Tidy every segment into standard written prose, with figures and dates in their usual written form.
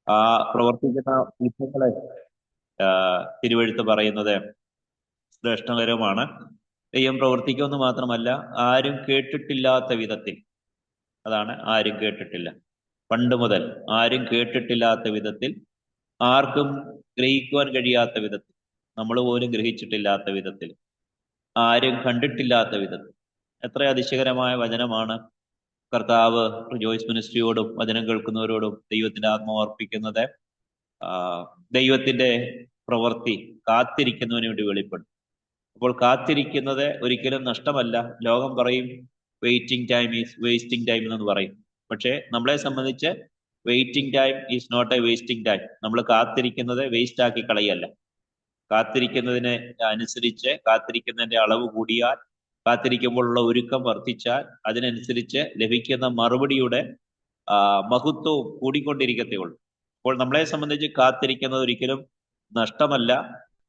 ആ പ്രവർത്തിക്കുന്ന വിധങ്ങളെ തിരുവെഴുത്ത് പറയുന്നത് ശ്രേഷ്ഠകരമാണ്. ദൈവം പ്രവർത്തിക്കുമെന്ന് മാത്രമല്ല, ആരും കേട്ടിട്ടില്ലാത്ത വിധത്തിൽ, അതാണ് ആരും കേട്ടിട്ടില്ല, പണ്ട് മുതൽ ആരും കേട്ടിട്ടില്ലാത്ത വിധത്തിൽ, ആർക്കും ഗ്രഹിക്കുവാൻ കഴിയാത്ത വിധത്തിൽ, നമ്മൾ പോലും ഗ്രഹിച്ചിട്ടില്ലാത്ത വിധത്തിൽ, ആരും കണ്ടിട്ടില്ലാത്ത വിധത്തിൽ. എത്ര അതിശയകരമായ വചനമാണ് കർത്താവ് ജോയ്സ് മിനിസ്ട്രിയോടും വചനം കേൾക്കുന്നവരോടും ദൈവത്തിന്റെ ആത്മാവ് അർപ്പിക്കുന്നത്. ആ ദൈവത്തിന്റെ പ്രവൃത്തി കാത്തിരിക്കുന്നതിന് വേണ്ടി വെളിപ്പെടും. അപ്പോൾ കാത്തിരിക്കുന്നത് ഒരിക്കലും നഷ്ടമല്ല. ലോകം പറയും waiting time is wasting time എന്ന് പറയും. പക്ഷേ നമ്മളെ സംബന്ധിച്ച് waiting time is not a wasting time. നമ്മൾ കാത്തിരിക്കുന്നത് വേസ്റ്റ് ആക്കി കളയല്ല. കാത്തിരിക്കുന്നതിന് അനുസരിച്ച്, കാത്തിരിക്കുന്നതിന്റെ അളവ് കൂടിയാൽ, കാത്തിരിക്കുമ്പോഴുള്ള ഒരുക്കം വർദ്ധിച്ചാൽ, അതിനനുസരിച്ച് ലഭിക്കുന്ന മറുപടിയുടെ മഹത്വവും കൂടിക്കൊണ്ടിരിക്കത്തേ ഉള്ളൂ. അപ്പോൾ നമ്മളെ സംബന്ധിച്ച് കാത്തിരിക്കുന്നത് ഒരിക്കലും നഷ്ടമല്ല.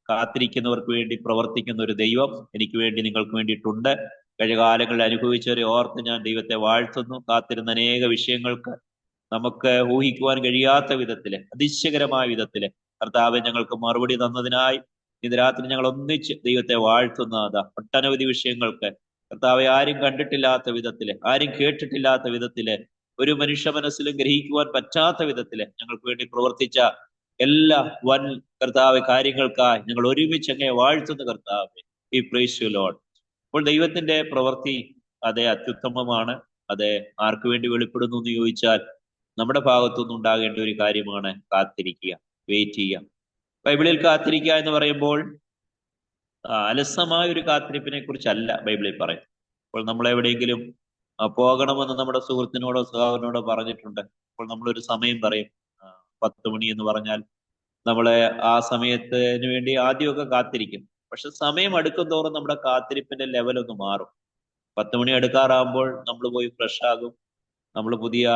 കാത്തിരിക്കുന്നവർക്ക് വേണ്ടി പ്രവർത്തിക്കുന്ന ഒരു ദൈവം എനിക്ക് വേണ്ടി, നിങ്ങൾക്ക് വേണ്ടിയിട്ടുണ്ട്. കഴിഞ്ഞ കാലങ്ങളിൽ അനുഭവിച്ചവരെ ഓർത്ത് ഞാൻ ദൈവത്തെ വാഴ്ത്തുന്നു. കാത്തിരുന്ന അനേക വിഷയങ്ങൾക്ക് നമുക്ക് ഊഹിക്കുവാൻ കഴിയാത്ത വിധത്തില്, അതിശയകരമായ വിധത്തില് കർത്താവ് ഞങ്ങൾക്ക് മറുപടി തന്നതിനായി ഇന്ന് രാത്രി ഞങ്ങൾ ഒന്നിച്ച് ദൈവത്തെ വാഴ്ത്തുന്നതാ. ഒട്ടനവധി വിഷയങ്ങൾക്ക് കർത്താവെ ആരും കണ്ടിട്ടില്ലാത്ത വിധത്തില്, ആരും കേട്ടിട്ടില്ലാത്ത വിധത്തില്, ഒരു മനുഷ്യ മനസ്സിലും ഗ്രഹിക്കുവാൻ പറ്റാത്ത വിധത്തില് ഞങ്ങൾക്ക് വേണ്ടി പ്രവർത്തിച്ച എല്ലാ വൻ കർത്താവ് കാര്യങ്ങൾക്കായി ഞങ്ങൾ ഒരുമിച്ച് അങ്ങേ വാഴ്ത്തുന്ന കർത്താവ്. ഈ പ്രൈസ് യു ലോർഡ്. അപ്പോൾ ദൈവത്തിന്റെ പ്രവൃത്തി അതെ അത്യുത്തമമാണ്. അതെ ആർക്ക് വേണ്ടി വെളിപ്പെടുന്നു എന്ന് ചോദിച്ചാൽ നമ്മുടെ ഭാഗത്തുനിന്ന് ഉണ്ടാകേണ്ട ഒരു കാര്യമാണ് കാത്തിരിക്കുക, വെയിറ്റ് ചെയ്യുക. ബൈബിളിൽ കാത്തിരിക്കുക എന്ന് പറയുമ്പോൾ അലസമായ ഒരു കാത്തിരിപ്പിനെ കുറിച്ചല്ല ബൈബിളിൽ പറയുന്നത്. അപ്പോൾ നമ്മൾ എവിടെയെങ്കിലും പോകണമെന്ന് നമ്മുടെ സുഹൃത്തിനോടോ സഹോദരനോടോ പറഞ്ഞിട്ടുണ്ട്. അപ്പോൾ നമ്മളൊരു സമയം പറയും, 10 മണി എന്ന് പറഞ്ഞാൽ നമ്മളെ ആ സമയത്തിന് വേണ്ടി ആദ്യമൊക്കെ കാത്തിരിക്കും. പക്ഷെ സമയം അടുക്കും തോറും നമ്മുടെ കാത്തിരിപ്പിന്റെ ലെവൽ ഒന്ന് മാറും. 10 മണി അടുക്കാറാകുമ്പോൾ നമ്മൾ പോയി ഫ്രഷ് ആകും, നമ്മൾ പുതിയ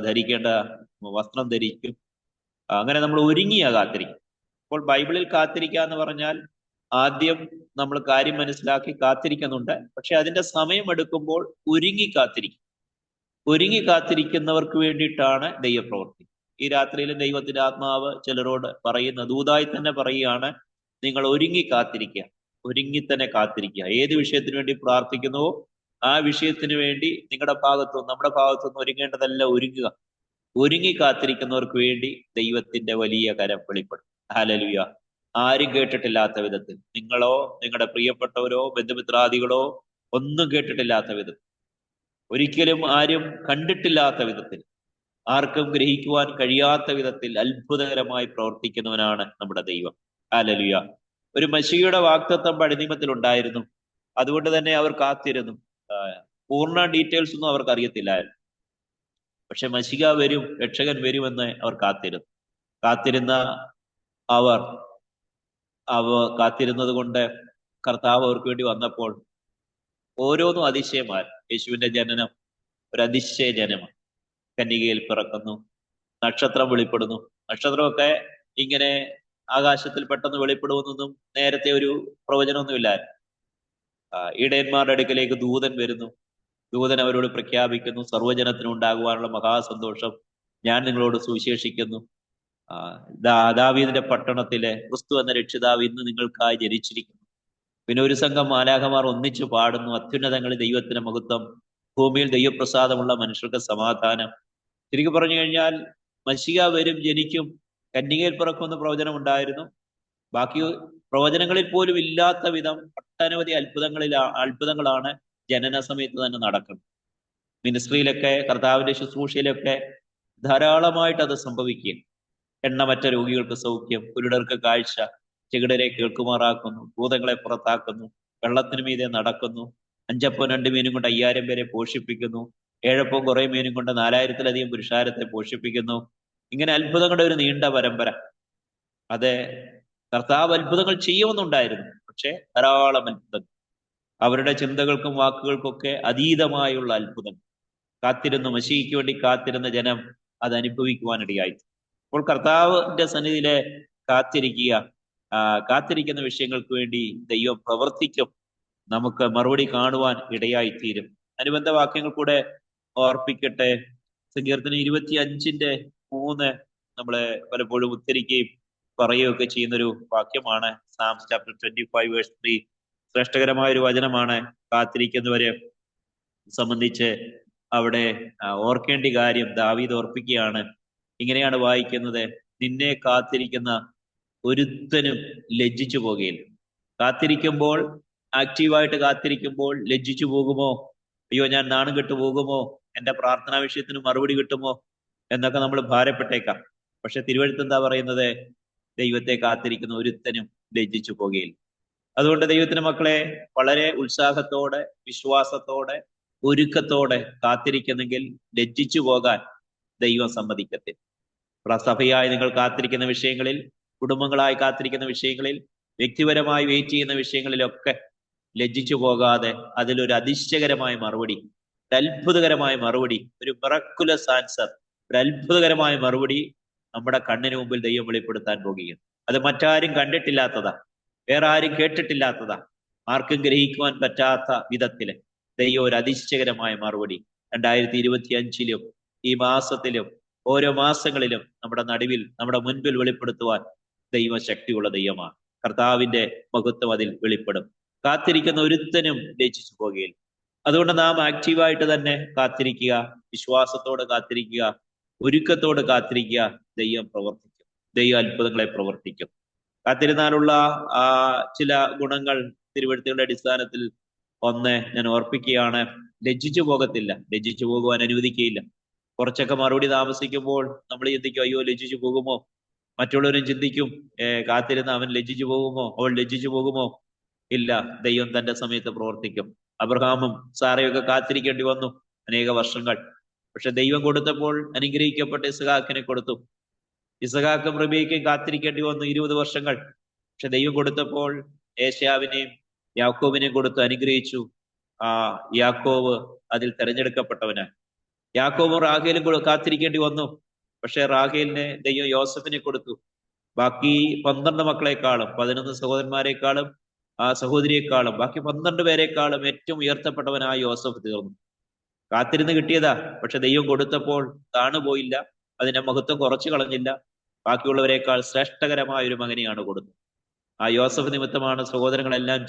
ധരിക്കേണ്ട വസ്ത്രം ധരിക്കും. അങ്ങനെ നമ്മൾ ഒരുങ്ങിയാ കാത്തിരിക്കും. അപ്പോൾ ബൈബിളിൽ കാത്തിരിക്കുക എന്ന് പറഞ്ഞാൽ ആദ്യം നമ്മൾ കാര്യം മനസ്സിലാക്കി കാത്തിരിക്കുന്നുണ്ട്. പക്ഷെ അതിന്റെ സമയം എടുക്കുമ്പോൾ ഒരുങ്ങി കാത്തിരിക്കും. ഒരുങ്ങി കാത്തിരിക്കുന്നവർക്ക് വേണ്ടിയിട്ടാണ് ദൈവപ്രവൃത്തി. ഈ രാത്രിയിലും ദൈവത്തിന്റെ ആത്മാവ് ചിലരോട് പറയുന്ന ദൂതായി തന്നെ പറയുകയാണ്, നിങ്ങൾ ഒരുങ്ങി കാത്തിരിക്കുക, ഒരുങ്ങി തന്നെ കാത്തിരിക്കുക. ഏത് വിഷയത്തിന് വേണ്ടി പ്രാർത്ഥിക്കുന്നുവോ ആ വിഷയത്തിന് വേണ്ടി നിങ്ങളുടെ ഭാഗത്തുനിന്ന്, നമ്മുടെ ഭാഗത്തുനിന്ന് ഒരുങ്ങേണ്ടതെല്ലാം ഒരുങ്ങുക. ഒരുങ്ങി കാത്തിരിക്കുന്നവർക്ക് വേണ്ടി ദൈവത്തിന്റെ വലിയ കരം വെളിപ്പെടും. ഹല്ലേലൂയ. ആരും കേട്ടിട്ടില്ലാത്ത വിധത്തിൽ, നിങ്ങളോ നിങ്ങളുടെ പ്രിയപ്പെട്ടവരോ ബന്ധുമിത്രാദികളോ ഒന്നും കേട്ടിട്ടില്ലാത്ത വിധത്തിൽ, ഒരിക്കലും ആരും കണ്ടിട്ടില്ലാത്ത വിധത്തിൽ, ആർക്കും ഗ്രഹിക്കുവാൻ കഴിയാത്ത വിധത്തിൽ അത്ഭുതകരമായി പ്രവർത്തിക്കുന്നവനാണ് നമ്മുടെ ദൈവം. ഹല്ലേലൂയ. ഒരു മശിയുടെ വാഗ്ദത്തം പഴയ ഉണ്ടായിരുന്നു. അതുകൊണ്ട് തന്നെ അവർ കാത്തിരുന്നു. പൂർണ്ണ ഡീറ്റെയിൽസ് ഒന്നും അവർക്ക് അറിയത്തില്ലായിരുന്നു. പക്ഷെ മശിക വരും, രക്ഷകൻ വരുമെന്ന് അവർ കാത്തിരുന്നു. കാത്തിരുന്ന അവർ കാത്തിരുന്നത് കൊണ്ട് കർത്താവ് അവർക്ക് വേണ്ടി വന്നപ്പോൾ ഓരോന്നും അതിശയമായി. യേശുവിന്റെ ജനനം ഒരു അതിശയ ജനമാണ്. കന്യകയിൽ പിറക്കുന്നു, നക്ഷത്രം വെളിപ്പെടുന്നു. നക്ഷത്രമൊക്കെ ഇങ്ങനെ ആകാശത്തിൽ പെട്ടെന്ന് വെളിപ്പെടുമെന്നൊന്നും നേരത്തെ ഒരു പ്രവചനമൊന്നുമില്ലായിരുന്നു. ഇടയന്മാരുടെ അടുക്കലേക്ക് ദൂതൻ വരുന്നു. ദൂതൻ അവരോട് പ്രഖ്യാപിക്കുന്നു, സർവ്വജനത്തിനും ഉണ്ടാകുവാനുള്ള മഹാസന്തോഷം ഞാൻ നിങ്ങളോട് സുവിശേഷിക്കുന്നു. ദാവീദിന്റെ പട്ടണത്തിലെ ക്രിസ്തു എന്ന രക്ഷിതാവ് ഇന്ന് നിങ്ങൾക്കായി ജനിച്ചിരിക്കുന്നു. പിന്നെ ഒരു സംഘം മാലാഖമാർ ഒന്നിച്ചു പാടുന്നു, അത്യുന്നതങ്ങളിൽ ദൈവത്തിന്റെ മഹത്വം, ഭൂമിയിൽ ദൈവപ്രസാദമുള്ള മനുഷ്യർക്ക് സമാധാനം. ശരിക്കും പറഞ്ഞു കഴിഞ്ഞാൽ മശിഹ വരും, ജനിക്കും, കന്യകയിൽ പിറക്കുമെന്ന് പ്രവചനം ഉണ്ടായിരുന്നു. ബാക്കി പ്രവചനങ്ങളിൽ പോലും ഇല്ലാത്ത വിധം ഒട്ടനവധി അത്ഭുതങ്ങളാണ് ജനന സമയത്ത് തന്നെ നടക്കുന്നത്. മിനിസ്ട്രിയിലൊക്കെ, കർത്താവിന്റെ ശുശ്രൂഷയിലൊക്കെ ധാരാളമായിട്ട് അത് സംഭവിക്കുക. എണ്ണമറ്റ രോഗികൾക്ക് സൗഖ്യം, കുരുടർക്ക് കാഴ്ച, ചെകിടരെ കേൾക്കുമാറാക്കുന്നു, ഭൂതങ്ങളെ പുറത്താക്കുന്നു, വെള്ളത്തിന് മീതെ നടക്കുന്നു, 5 അപ്പം 2 മീനും കൊണ്ട് 5000 പേരെ പോഷിപ്പിക്കുന്നു, 7 അപ്പം കുറെ മീനും കൊണ്ട് 4000-ലധികം പുരുഷാരത്തെ പോഷിപ്പിക്കുന്നു. ഇങ്ങനെ അത്ഭുതങ്ങളുടെ ഒരു നീണ്ട പരമ്പര. അത് കർത്താവ് അത്ഭുതങ്ങൾ ചെയ്യുമെന്നുണ്ടായിരുന്നു. പക്ഷെ ധാരാളം അത്ഭുതങ്ങൾ, അവരുടെ ചിന്തകൾക്കും വാക്കുകൾക്കൊക്കെ അതീതമായുള്ള അത്ഭുതങ്ങൾ. കാത്തിരുന്ന മശീഹയ്ക്ക് വേണ്ടി കാത്തിരുന്ന ജനം അത് അനുഭവിക്കുവാനിടയായി. അപ്പോൾ കർത്താവിന്റെ സന്നിധിയിലെ കാത്തിരിക്കുക, കാത്തിരിക്കുന്ന വിഷയങ്ങൾക്ക് വേണ്ടി ദൈവം പ്രവർത്തിക്കും. നമുക്ക് മറുപടി കാണുവാൻ ഇടയായിത്തീരും. അനുബന്ധ വാക്യങ്ങൾ കൂടെ ഓർപ്പിക്കട്ടെ. സങ്കീർത്തനം 25:3 നമ്മളെ പലപ്പോഴും ഉദ്ധരിക്കുകയും പറയുകയൊക്കെ ചെയ്യുന്നൊരു വാക്യമാണ്. സാംസ് ചാപ്റ്റർ 25 വേഴ്സ് 3. ശ്രേഷ്ഠകരമായ ഒരു വചനമാണ്. കാത്തിരിക്കുന്നവരെ സംബന്ധിച്ച് അവിടെ ഓർക്കേണ്ട കാര്യം ദാവീദ് ഓർപ്പിക്കുകയാണ്. ഇങ്ങനെയാണ് വായിക്കുന്നത്: നിന്നെ കാത്തിരിക്കുന്ന ഒരുത്തനും ലജ്ജിച്ചു പോകുകയില്ല. കാത്തിരിക്കുമ്പോൾ, ആക്റ്റീവായിട്ട് കാത്തിരിക്കുമ്പോൾ ലജ്ജിച്ചു പോകുമോ, അയ്യോ ഞാൻ നാണം കെട്ടു പോകുമോ, എന്റെ പ്രാർത്ഥനാ വിഷയത്തിന് മറുപടി കിട്ടുമോ എന്നൊക്കെ നമ്മൾ ഭാരപ്പെട്ടേക്കാം. പക്ഷെ തിരുവെഴുത്ത് എന്താ പറയുന്നത്? ദൈവത്തെ കാത്തിരിക്കുന്ന ഒരുത്തനും ലജ്ജിച്ചു പോകുകയില്ല. അതുകൊണ്ട് ദൈവത്തിന്റെ മക്കളെ വളരെ ഉത്സാഹത്തോടെ, വിശ്വാസത്തോടെ, ഒരുക്കത്തോടെ കാത്തിരിക്കുന്നെങ്കിൽ ലജ്ജിച്ചു പോകാൻ ദൈവം സമ്മതിക്കത്തില്ല. സഭയായി നിങ്ങൾ കാത്തിരിക്കുന്ന വിഷയങ്ങളിൽ, കുടുംബങ്ങളായി കാത്തിരിക്കുന്ന വിഷയങ്ങളിൽ, വ്യക്തിപരമായി വെയിറ്റ് ചെയ്യുന്ന വിഷയങ്ങളിലൊക്കെ ലജ്ജിച്ചു പോകാതെ അതിലൊരു അതിശയകരമായ മറുപടി, ഒരു അത്ഭുതകരമായ മറുപടി, ഒരു മിറക്കുലസ് ആൻസർ, ഒരു അത്ഭുതകരമായ മറുപടി നമ്മുടെ കണ്ണിന് മുമ്പിൽ ദൈവം വെളിപ്പെടുത്താൻ പോകുകയാണ്. അത് മറ്റാരും കണ്ടിട്ടില്ലാത്തതാ, വേറെ ആരും കേട്ടിട്ടില്ലാത്തതാ, ആർക്കും ഗ്രഹിക്കുവാൻ പറ്റാത്ത വിധത്തില് ദൈവം ഒരു അതിശയകരമായ മറുപടി 2025-ലും ഈ മാസത്തിലും ഓരോ മാസങ്ങളിലും നമ്മുടെ നടുവിൽ, നമ്മുടെ മുൻപിൽ വെളിപ്പെടുത്തുവാൻ ദൈവം ശക്തിയുള്ള ദൈവമാണ്. കർത്താവിന്റെ മഹത്വം അതിൽ വെളിപ്പെടും. കാത്തിരിക്കുന്ന ഒരുത്തനും ലജ്ജിച്ചു പോകുകയില്ല. അതുകൊണ്ട് നാം ആക്റ്റീവായിട്ട് തന്നെ കാത്തിരിക്കുക, വിശ്വാസത്തോടെ കാത്തിരിക്കുക, ഒരുക്കത്തോടെ കാത്തിരിക്കുക. ദൈവം പ്രവർത്തിക്കും, ദൈവം അത്ഭുതങ്ങളെ പ്രവർത്തിക്കും. കാത്തിരുന്നാലുള്ള ചില ഗുണങ്ങൾ തിരുവെഴുത്തുകളുടെ അടിസ്ഥാനത്തിൽ ഒന്ന് ഞാൻ ഓർപ്പിക്കുകയാണ്: ലജ്ജിച്ചു പോകത്തില്ല, ലജ്ജിച്ചു പോകുവാൻ അനുവദിക്കുകയില്ല. കുറച്ചൊക്കെ മറുപടി താമസിക്കുമ്പോൾ നമ്മൾ ചിന്തിക്കും, അയ്യോ ലജ്ജിച്ചു പോകുമോ. മറ്റുള്ളവരും ചിന്തിക്കും, കാത്തിരുന്ന് അവൻ ലജ്ജിച്ചു പോകുമോ, അവൾ ലജ്ജിച്ചു പോകുമോ. ഇല്ല, ദൈവം തന്റെ സമയത്ത് പ്രവർത്തിക്കും. അബ്രഹാമും സാറയൊക്കെ കാത്തിരിക്കേണ്ടി വന്നു അനേക വർഷങ്ങൾ. പക്ഷെ ദൈവം കൊടുത്തപ്പോൾ അനുഗ്രഹിക്കപ്പെട്ട ഇസ്ഹാക്കിനെ കൊടുത്തു. ഇസ്ഹാക്കും റബീക്കയും കാത്തിരിക്കേണ്ടി വന്നു 20 വർഷങ്ങൾ. പക്ഷെ ദൈവം കൊടുത്തപ്പോൾ ഏശാവിനെയും യാക്കോബിനെയും കൊടുത്ത് അനുഗ്രഹിച്ചു. യാക്കോബ് അതിൽ തെരഞ്ഞെടുക്കപ്പെട്ടവനാണ്. യാക്കോബും റാഹേലും കാത്തിരിക്കേണ്ടി വന്നു. പക്ഷെ റാഹേലിനെ ദൈവം യോസഫിനെ കൊടുത്തു. ബാക്കി 12 മക്കളെക്കാളും, 11 സഹോദരന്മാരെക്കാളും സഹോദരിയെക്കാളും, ബാക്കി 12 പേരെക്കാളും ഏറ്റവും ഉയർത്തപ്പെട്ടവനായ യോസഫ് തീർന്നു. കാത്തിരുന്ന് കിട്ടിയതാ. പക്ഷെ ദൈവം കൊടുത്തപ്പോൾ താണുപോയില്ല, അതിന്റെ മഹത്വം കുറച്ചു കളഞ്ഞില്ല. ബാക്കിയുള്ളവരെക്കാൾ ശ്രേഷ്ഠകരമായ ഒരു മകനെയാണ് കൊടുത്തത്. ആ യോസഫ് നിമിത്തമാണ് സഹോദരങ്ങളെല്ലാം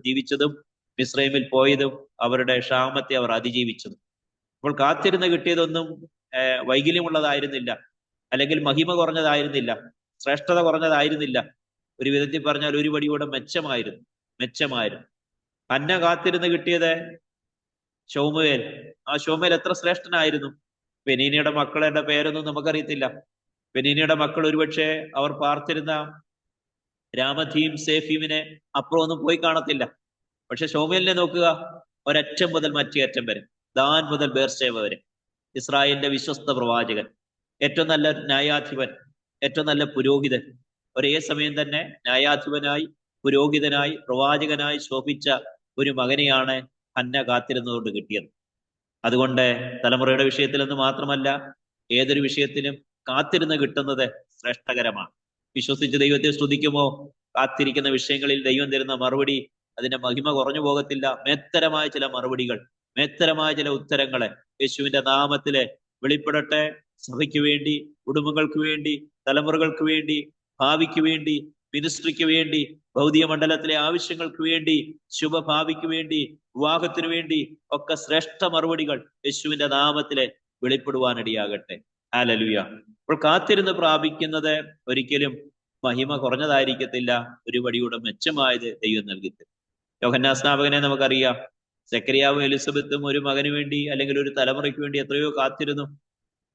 ജീവിച്ചതും മിസ്രൈമിൽ പോയതും അവരുടെ ക്ഷാമത്തെ അവർ അതിജീവിച്ചതും. അപ്പോൾ കാത്തിരുന്ന് കിട്ടിയതൊന്നും വൈകല്യമുള്ളതായിരുന്നില്ല, അല്ലെങ്കിൽ മഹിമ കുറഞ്ഞതായിരുന്നില്ല, ശ്രേഷ്ഠത കുറഞ്ഞതായിരുന്നില്ല. ഒരു വിധത്തിൽ പറഞ്ഞാൽ ഒരു പടിയോടെ മെച്ചമായിരുന്നു. ഹന്ന കാത്തിരുന്ന് കിട്ടിയത് ശൗമുവേൽ. ആ ശൗമുവേൽ എത്ര ശ്രേഷ്ഠനായിരുന്നു. പെനീനയുടെ മക്കളുടെ പേരൊന്നും നമുക്കറിയത്തില്ല. പെനീനയുടെ മക്കൾ ഒരുപക്ഷെ അവർ പാർത്തിരുന്ന രാമധീം സേഫീമിനെ അപ്പുറമൊന്നും പോയി കാണത്തില്ല. പക്ഷെ ശൗമുവേലിനെ നോക്കുക, ഒരറ്റം മുതൽ മറ്റേ അറ്റം വരെ, ദാൻ മുതൽ ബേർശേവ വരെ ഇസ്രായേലിന്റെ വിശ്വസ്ത പ്രവാചകൻ, ഏറ്റവും നല്ല ന്യായാധിപൻ, ഏറ്റവും നല്ല പുരോഹിതൻ, ഒരേ സമയം തന്നെ ന്യായാധിപനായി, പുരോഹിതനായി, പ്രവാചകനായി ശോഭിച്ച ഒരു മകനെയാണ് ഹന്ന കാത്തിരുന്നുകൊണ്ട് കിട്ടിയത്. അതുകൊണ്ട് തലമുറയുടെ വിഷയത്തിൽ എന്ന് മാത്രമല്ല, ഏതൊരു വിഷയത്തിലും കാത്തിരുന്ന് കിട്ടുന്നത് ശ്രേഷ്ഠകരമാണ്. വിശ്വസിച്ച് ദൈവത്തെ സ്തുതിക്കുമോ, കാത്തിരിക്കുന്ന വിഷയങ്ങളിൽ ദൈവം തരുന്ന മറുപടി അതിന്റെ മഹിമ കുറഞ്ഞു പോകത്തില്ല. മേത്തരമായ ചില മറുപടികൾ, മേത്തരമായ ചില ഉത്തരങ്ങളെ യേശുവിന്റെ നാമത്തിലെ വെളിപ്പെടട്ടെ. സഭയ്ക്ക് വേണ്ടി, കുടുംബങ്ങൾക്ക് വേണ്ടി, തലമുറകൾക്ക് വേണ്ടി, ഭാവിക്ക് വേണ്ടി, മിനിസ്ട്രിക്ക് വേണ്ടി, ഭൗതിക മണ്ഡലത്തിലെ ആവശ്യങ്ങൾക്ക് വേണ്ടി, ശുഭഭാവിക്ക് വേണ്ടി, വിവാഹത്തിനു വേണ്ടി ഒക്കെ ശ്രേഷ്ഠ മറുപടികൾ യേശുവിന്റെ നാമത്തിലെ വെളിപ്പെടുവാനിടയാകട്ടെ. ഹല്ലേലൂയ. അപ്പോൾ കാത്തിരുന്ന് പ്രാപിക്കുന്നത് ഒരിക്കലും മഹിമ കുറഞ്ഞതായിരിക്കത്തില്ല, ഒരു പടിയുടെ മെച്ചമായത് ദൈവം നൽകിത്തരും. യോഹന്നാൻ സ്നാപകനെ നമുക്കറിയാം. സെക്കരിയാവും എലിസബത്തും ഒരു മകന് വേണ്ടി, അല്ലെങ്കിൽ ഒരു തലമുറയ്ക്ക് വേണ്ടി എത്രയോ കാത്തിരുന്നു.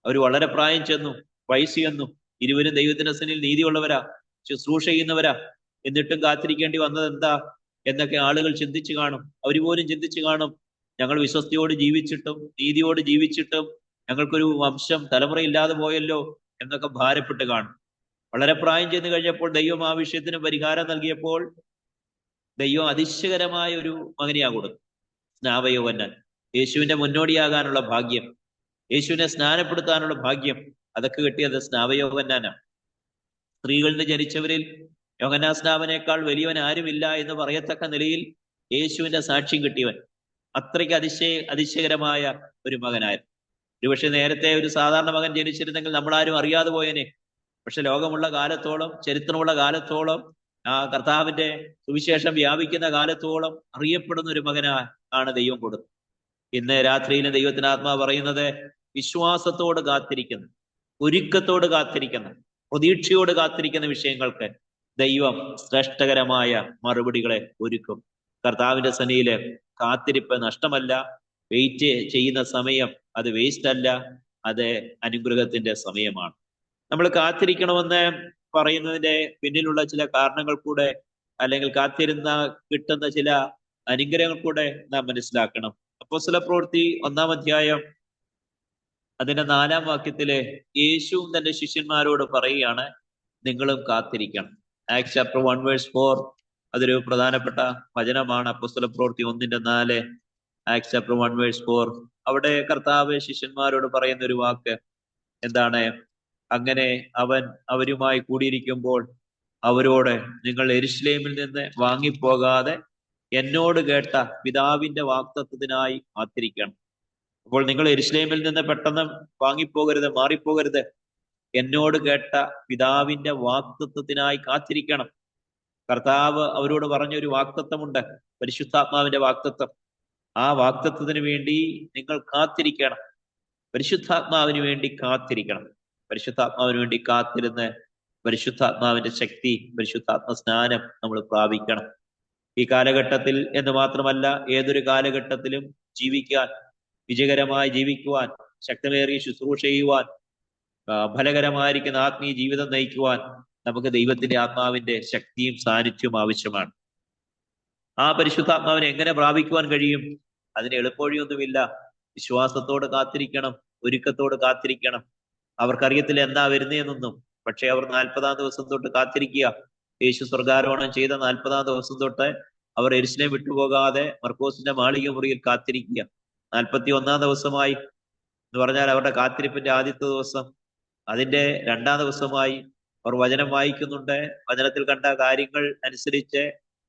അവർ വളരെ പ്രായം ചെന്നു, വയസ്സ് ചെന്നു. ഇരുവരും ദൈവത്തിന്റെ സന്നിധിയിൽ നീതിയുള്ളവരാ, ശുശ്രൂഷ ചെയ്യുന്നവരാ. എന്നിട്ടും കാത്തിരിക്കേണ്ടി വന്നത് എന്താ എന്നൊക്കെ ആളുകൾ ചിന്തിച്ചു കാണും. അവർ പോലും ചിന്തിച്ചു കാണും, ഞങ്ങൾ വിശ്വസ്തയോട് ജീവിച്ചിട്ടും നീതിയോട് ജീവിച്ചിട്ടും ഞങ്ങൾക്കൊരു വംശം, തലമുറയില്ലാതെ പോയല്ലോ എന്നൊക്കെ ഭാരപ്പെട്ട് കാണും. വളരെ പ്രായം ചെന്ന് കഴിഞ്ഞപ്പോൾ ദൈവം ആ വിഷയത്തിന് പരിഹാരം നൽകിയപ്പോൾ ദൈവം അതിശയകരമായ ഒരു മകനെയാ കൊടുത്തു, സ്നാപയോവന്നാൻ. യേശുവിന്റെ മുന്നോടിയാകാനുള്ള ഭാഗ്യം, യേശുവിനെ സ്നാനപ്പെടുത്താനുള്ള ഭാഗ്യം, അതൊക്കെ കിട്ടിയത് സ്നാപയോവന്നാനാണ്. സ്ത്രീകളിൽ നിന്ന് ജനിച്ചവരിൽ യോഹന്നാൻ സ്നാപനേക്കാൾ വലിയവൻ ആരുമില്ല എന്ന് പറയത്തക്ക നിലയിൽ യേശുവിന്റെ സാക്ഷ്യം കിട്ടിയവൻ. അത്രയ്ക്ക് അതിശയകരമായ ഒരു മകനായിരുന്നു. ഒരുപക്ഷെ നേരത്തെ ഒരു സാധാരണ മകൻ ജനിച്ചിരുന്നെങ്കിൽ നമ്മളാരും അറിയാതെ പോയേനെ. പക്ഷെ ലോകമുള്ള കാലത്തോളം, ചരിത്രമുള്ള കാലത്തോളം, ആ കർത്താവിന്റെ സുവിശേഷം വ്യാപിക്കുന്ന കാലത്തോളം അറിയപ്പെടുന്ന ഒരു ആണ് ദൈവം കൊടുത്തത്. ഇന്ന് രാത്രിയിലും ദൈവത്തിന് ആത്മാവ് പറയുന്നത്, വിശ്വാസത്തോട് കാത്തിരിക്കുന്ന, ഒരുക്കത്തോട് കാത്തിരിക്കുന്ന, പ്രതീക്ഷയോട് കാത്തിരിക്കുന്ന വിഷയങ്ങൾക്ക് ദൈവം ശ്രേഷ്ഠകരമായ മറുപടികളെ ഒരുക്കും. കർത്താവിന്റെ സന്നിധിയില് കാത്തിരിപ്പ് നഷ്ടമല്ല. വെയിറ്റ് ചെയ്യുന്ന സമയം അത് വേസ്റ്റ് അല്ല, അത് അനുഗ്രഹത്തിന്റെ സമയമാണ്. നമ്മൾ കാത്തിരിക്കണമെന്ന് പറയുന്നതിന്റെ പിന്നിലുള്ള ചില കാരണങ്ങൾ കൂടെ, അല്ലെങ്കിൽ കാത്തിരുന്ന കിട്ടുന്ന ചില അനുഗ്രഹങ്ങൾ കൂടെ നാം മനസ്സിലാക്കണം. അപ്പോസ്തലപ്രവൃത്തി 1-ാം അധ്യായം അതിന്റെ 4-ാം വാക്യത്തില് യേശുവും തന്റെ ശിഷ്യന്മാരോട് പറയുകയാണ്, നിങ്ങളും കാത്തിരിക്കണം. ആക്ട്സ് ചാപ്റ്റർ 1:4 അതൊരു പ്രധാനപ്പെട്ട വചനമാണ്. അപ്പോസ്തലപ്രവൃത്തി 1:4, ആക്ട്സ് ചാപ്റ്റർ 1:4. അവിടെ കർത്താവ് ശിഷ്യന്മാരോട് പറയുന്ന ഒരു വാക്ക് എന്താണ്? അങ്ങനെ അവൻ അവരുമായി കൂടിയിരിക്കുമ്പോൾ അവരോട്, നിങ്ങൾ യെരൂശലേമിൽ നിന്ന് വാങ്ങിപ്പോകാതെ എന്നോട് കേട്ട പിതാവിന്റെ വാഗ്ദത്തത്തിനായി കാത്തിരിക്കണം. അപ്പോൾ നിങ്ങൾ യെരൂശലേമിൽ നിന്ന് പെട്ടെന്ന് വാങ്ങിപ്പോകരുത്, മാറിപ്പോകരുത്. എന്നോട് കേട്ട പിതാവിന്റെ വാഗ്ദത്തത്തിനായി കാത്തിരിക്കണം. കർത്താവ് അവരോട് പറഞ്ഞൊരു വാഗ്ദത്തമുണ്ട്, പരിശുദ്ധാത്മാവിന്റെ വാഗ്ദത്തം. ആ വാഗ്ദത്തത്തിന് വേണ്ടി നിങ്ങൾ കാത്തിരിക്കണം. പരിശുദ്ധാത്മാവിന് വേണ്ടി കാത്തിരിക്കണം. പരിശുദ്ധാത്മാവിന് വേണ്ടി കാത്തിരുന്ന് പരിശുദ്ധാത്മാവിന്റെ ശക്തി, പരിശുദ്ധാത്മ സ്നാനം നമ്മൾ പ്രാപിക്കണം. ഈ കാലഘട്ടത്തിൽ എന്ന് മാത്രമല്ല, ഏതൊരു കാലഘട്ടത്തിലും ജീവിക്കാൻ, വിജയകരമായി ജീവിക്കുവാൻ, ശക്തമേറിയ ശുശ്രൂഷ ചെയ്യുവാൻ, ഫലകരമായിരിക്കുന്ന ആത്മീയ ജീവിതം നയിക്കുവാൻ നമുക്ക് ദൈവത്തിന്റെ ആത്മാവിന്റെ ശക്തിയും സാന്നിധ്യവും ആവശ്യമാണ്. ആ പരിശുദ്ധാത്മാവിനെ എങ്ങനെ പ്രാപിക്കുവാൻ കഴിയും? അതിന് എളുപ്പവഴിയൊന്നുമില്ല. വിശ്വാസത്തോട് കാത്തിരിക്കണം, ഒരുക്കത്തോട് കാത്തിരിക്കണം. അവർക്കറിയത്തില്ല എന്താ വരുന്നതെന്നൊന്നും. പക്ഷെ അവർ 40-ാം ദിവസം തൊട്ട് കാത്തിരിക്കുക. യേശു സ്വർഗാരോഹണം ചെയ്ത 40-ാം ദിവസം തൊട്ട് അവർ യെരൂശലേം വിട്ടുപോകാതെ മർക്കോസിന്റെ മാളിക മുറിയിൽ കാത്തിരിക്കുക. 41-ാം ദിവസമായി എന്ന് പറഞ്ഞാൽ അവരുടെ കാത്തിരിപ്പിന്റെ ആദ്യത്തെ ദിവസം. അതിന്റെ 2-ാം ദിവസമായി അവർ വചനം വായിക്കുന്നുണ്ട്. വചനത്തിൽ കണ്ട കാര്യങ്ങൾ അനുസരിച്ച്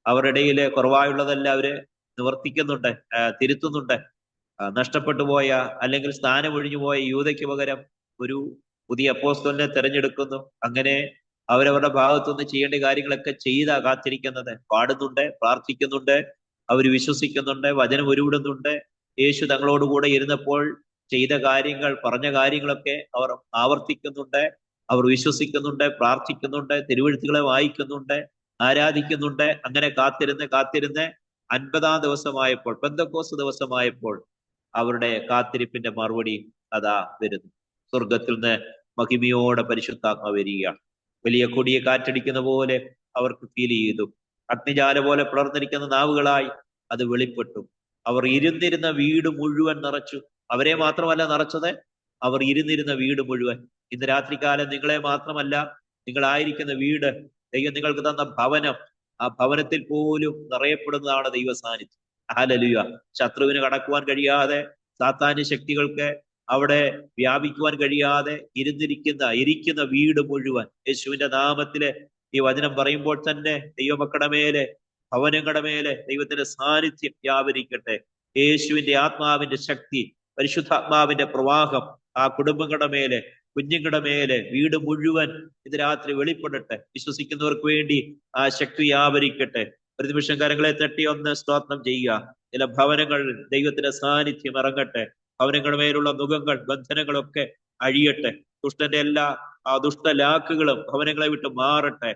അവരുടെ ഇടയിൽ കുറവായുള്ളതെല്ലാം അവര് നിവർത്തിക്കുന്നുണ്ട്, തിരുത്തുന്നുണ്ട്. നഷ്ടപ്പെട്ടു പോയ, അല്ലെങ്കിൽ സ്ഥാനമൊഴിഞ്ഞു പോയ യൂദയ്ക്ക് പകരം ഒരു പുതിയ അപ്പോസ്തലനെ തെരഞ്ഞെടുക്കുന്നു. അങ്ങനെ അവരവരുടെ ഭാഗത്തുനിന്ന് ചെയ്യേണ്ട കാര്യങ്ങളൊക്കെ ചെയ്താ കാത്തിരിക്കുന്നത്. പാടുന്നുണ്ട്, പ്രാർത്ഥിക്കുന്നുണ്ട്, അവർ വിശ്വസിക്കുന്നുണ്ട്, വചനം ഉരുവിടുന്നുണ്ട്. യേശു തങ്ങളോടുകൂടെ ഇരുന്നപ്പോൾ ചെയ്ത കാര്യങ്ങൾ, പറഞ്ഞ കാര്യങ്ങളൊക്കെ അവർ ആവർത്തിക്കുന്നുണ്ട്. അവർ വിശ്വസിക്കുന്നുണ്ട്, പ്രാർത്ഥിക്കുന്നുണ്ട്, തിരുവെഴുത്തുകളെ വായിക്കുന്നുണ്ട്, ആരാധിക്കുന്നുണ്ട്. അങ്ങനെ കാത്തിരുന്ന് 50-ാം ദിവസമായപ്പോൾ, പെന്തക്കോസ്ത് ദിവസമായപ്പോൾ അവരുടെ കാത്തിരിപ്പിന്റെ മറുപടി അതാ വരുന്നു. സ്വർഗത്തിൽ നിന്ന് മഹിമയോടെ പരിശുദ്ധാത്മാവ് വരികയാണ്. വലിയ കൊടിയെ കാറ്റടിക്കുന്ന പോലെ അവർക്ക് ഫീൽ ചെയ്തു. അഗ്നിജാല പോലെ പിളർന്നിരിക്കുന്ന നാവുകളായി അത് വെളിപ്പെട്ടു. അവർ ഇരുന്നിരുന്ന വീട് മുഴുവൻ നിറച്ചു. അവരെ മാത്രമല്ല നിറച്ചത്, അവർ ഇരുന്നിരുന്ന വീട് മുഴുവൻ. ഇന്ന് രാത്രികാലം നിങ്ങളെ മാത്രമല്ല, നിങ്ങളായിരിക്കുന്ന വീട്, ദൈവം നിങ്ങൾക്ക് തന്ന ഭവനം, ആ ഭവനത്തിൽ പോലും നിറയപ്പെടുന്നതാണ് ദൈവ സാന്നിധ്യം. ഹല്ലേലൂയ. ശത്രുവിന് കടക്കുവാൻ കഴിയാതെ, സാത്താന്യ ശക്തികൾക്ക് അവിടെ വ്യാപിക്കുവാൻ കഴിയാതെ ഇരിക്കുന്ന വീട് മുഴുവൻ യേശുവിന്റെ നാമത്തില് ഈ വചനം പറയുമ്പോൾ തന്നെ ദൈവമക്കളുടെ മേലെ, ഭവനങ്ങളുടെ മേലെ ദൈവത്തിന്റെ സാന്നിധ്യം വ്യാപരിക്കട്ടെ. യേശുവിന്റെ ആത്മാവിന്റെ ശക്തി, പരിശുദ്ധാത്മാവിന്റെ പ്രവാഹം ആ കുടുംബങ്ങളുടെ മേലെ, കുഞ്ഞുങ്ങളുടെ മേലെ, വീട് മുഴുവൻ ഇത് രാത്രി വെളിപ്പെടട്ടെ. വിശ്വസിക്കുന്നവർക്ക് വേണ്ടി ആ ശക്തി വ്യാപരിക്കട്ടെ. ഒരു നിമിഷം കരങ്ങളെ തട്ടി ഒന്ന് സ്തോത്രം ചെയ്യുക. ചില ഭവനങ്ങൾ ദൈവത്തിന്റെ സാന്നിധ്യം ഇറങ്ങട്ടെ. ഭവനങ്ങളുടെ മേലുള്ള നുകങ്ങൾ, ബന്ധനങ്ങളൊക്കെ അഴിയട്ടെ. ദുഷ്ടന്റെ എല്ലാ ദുഷ്ടലാക്കുകളും ഭവനങ്ങളെ വിട്ട് മാറട്ടെ.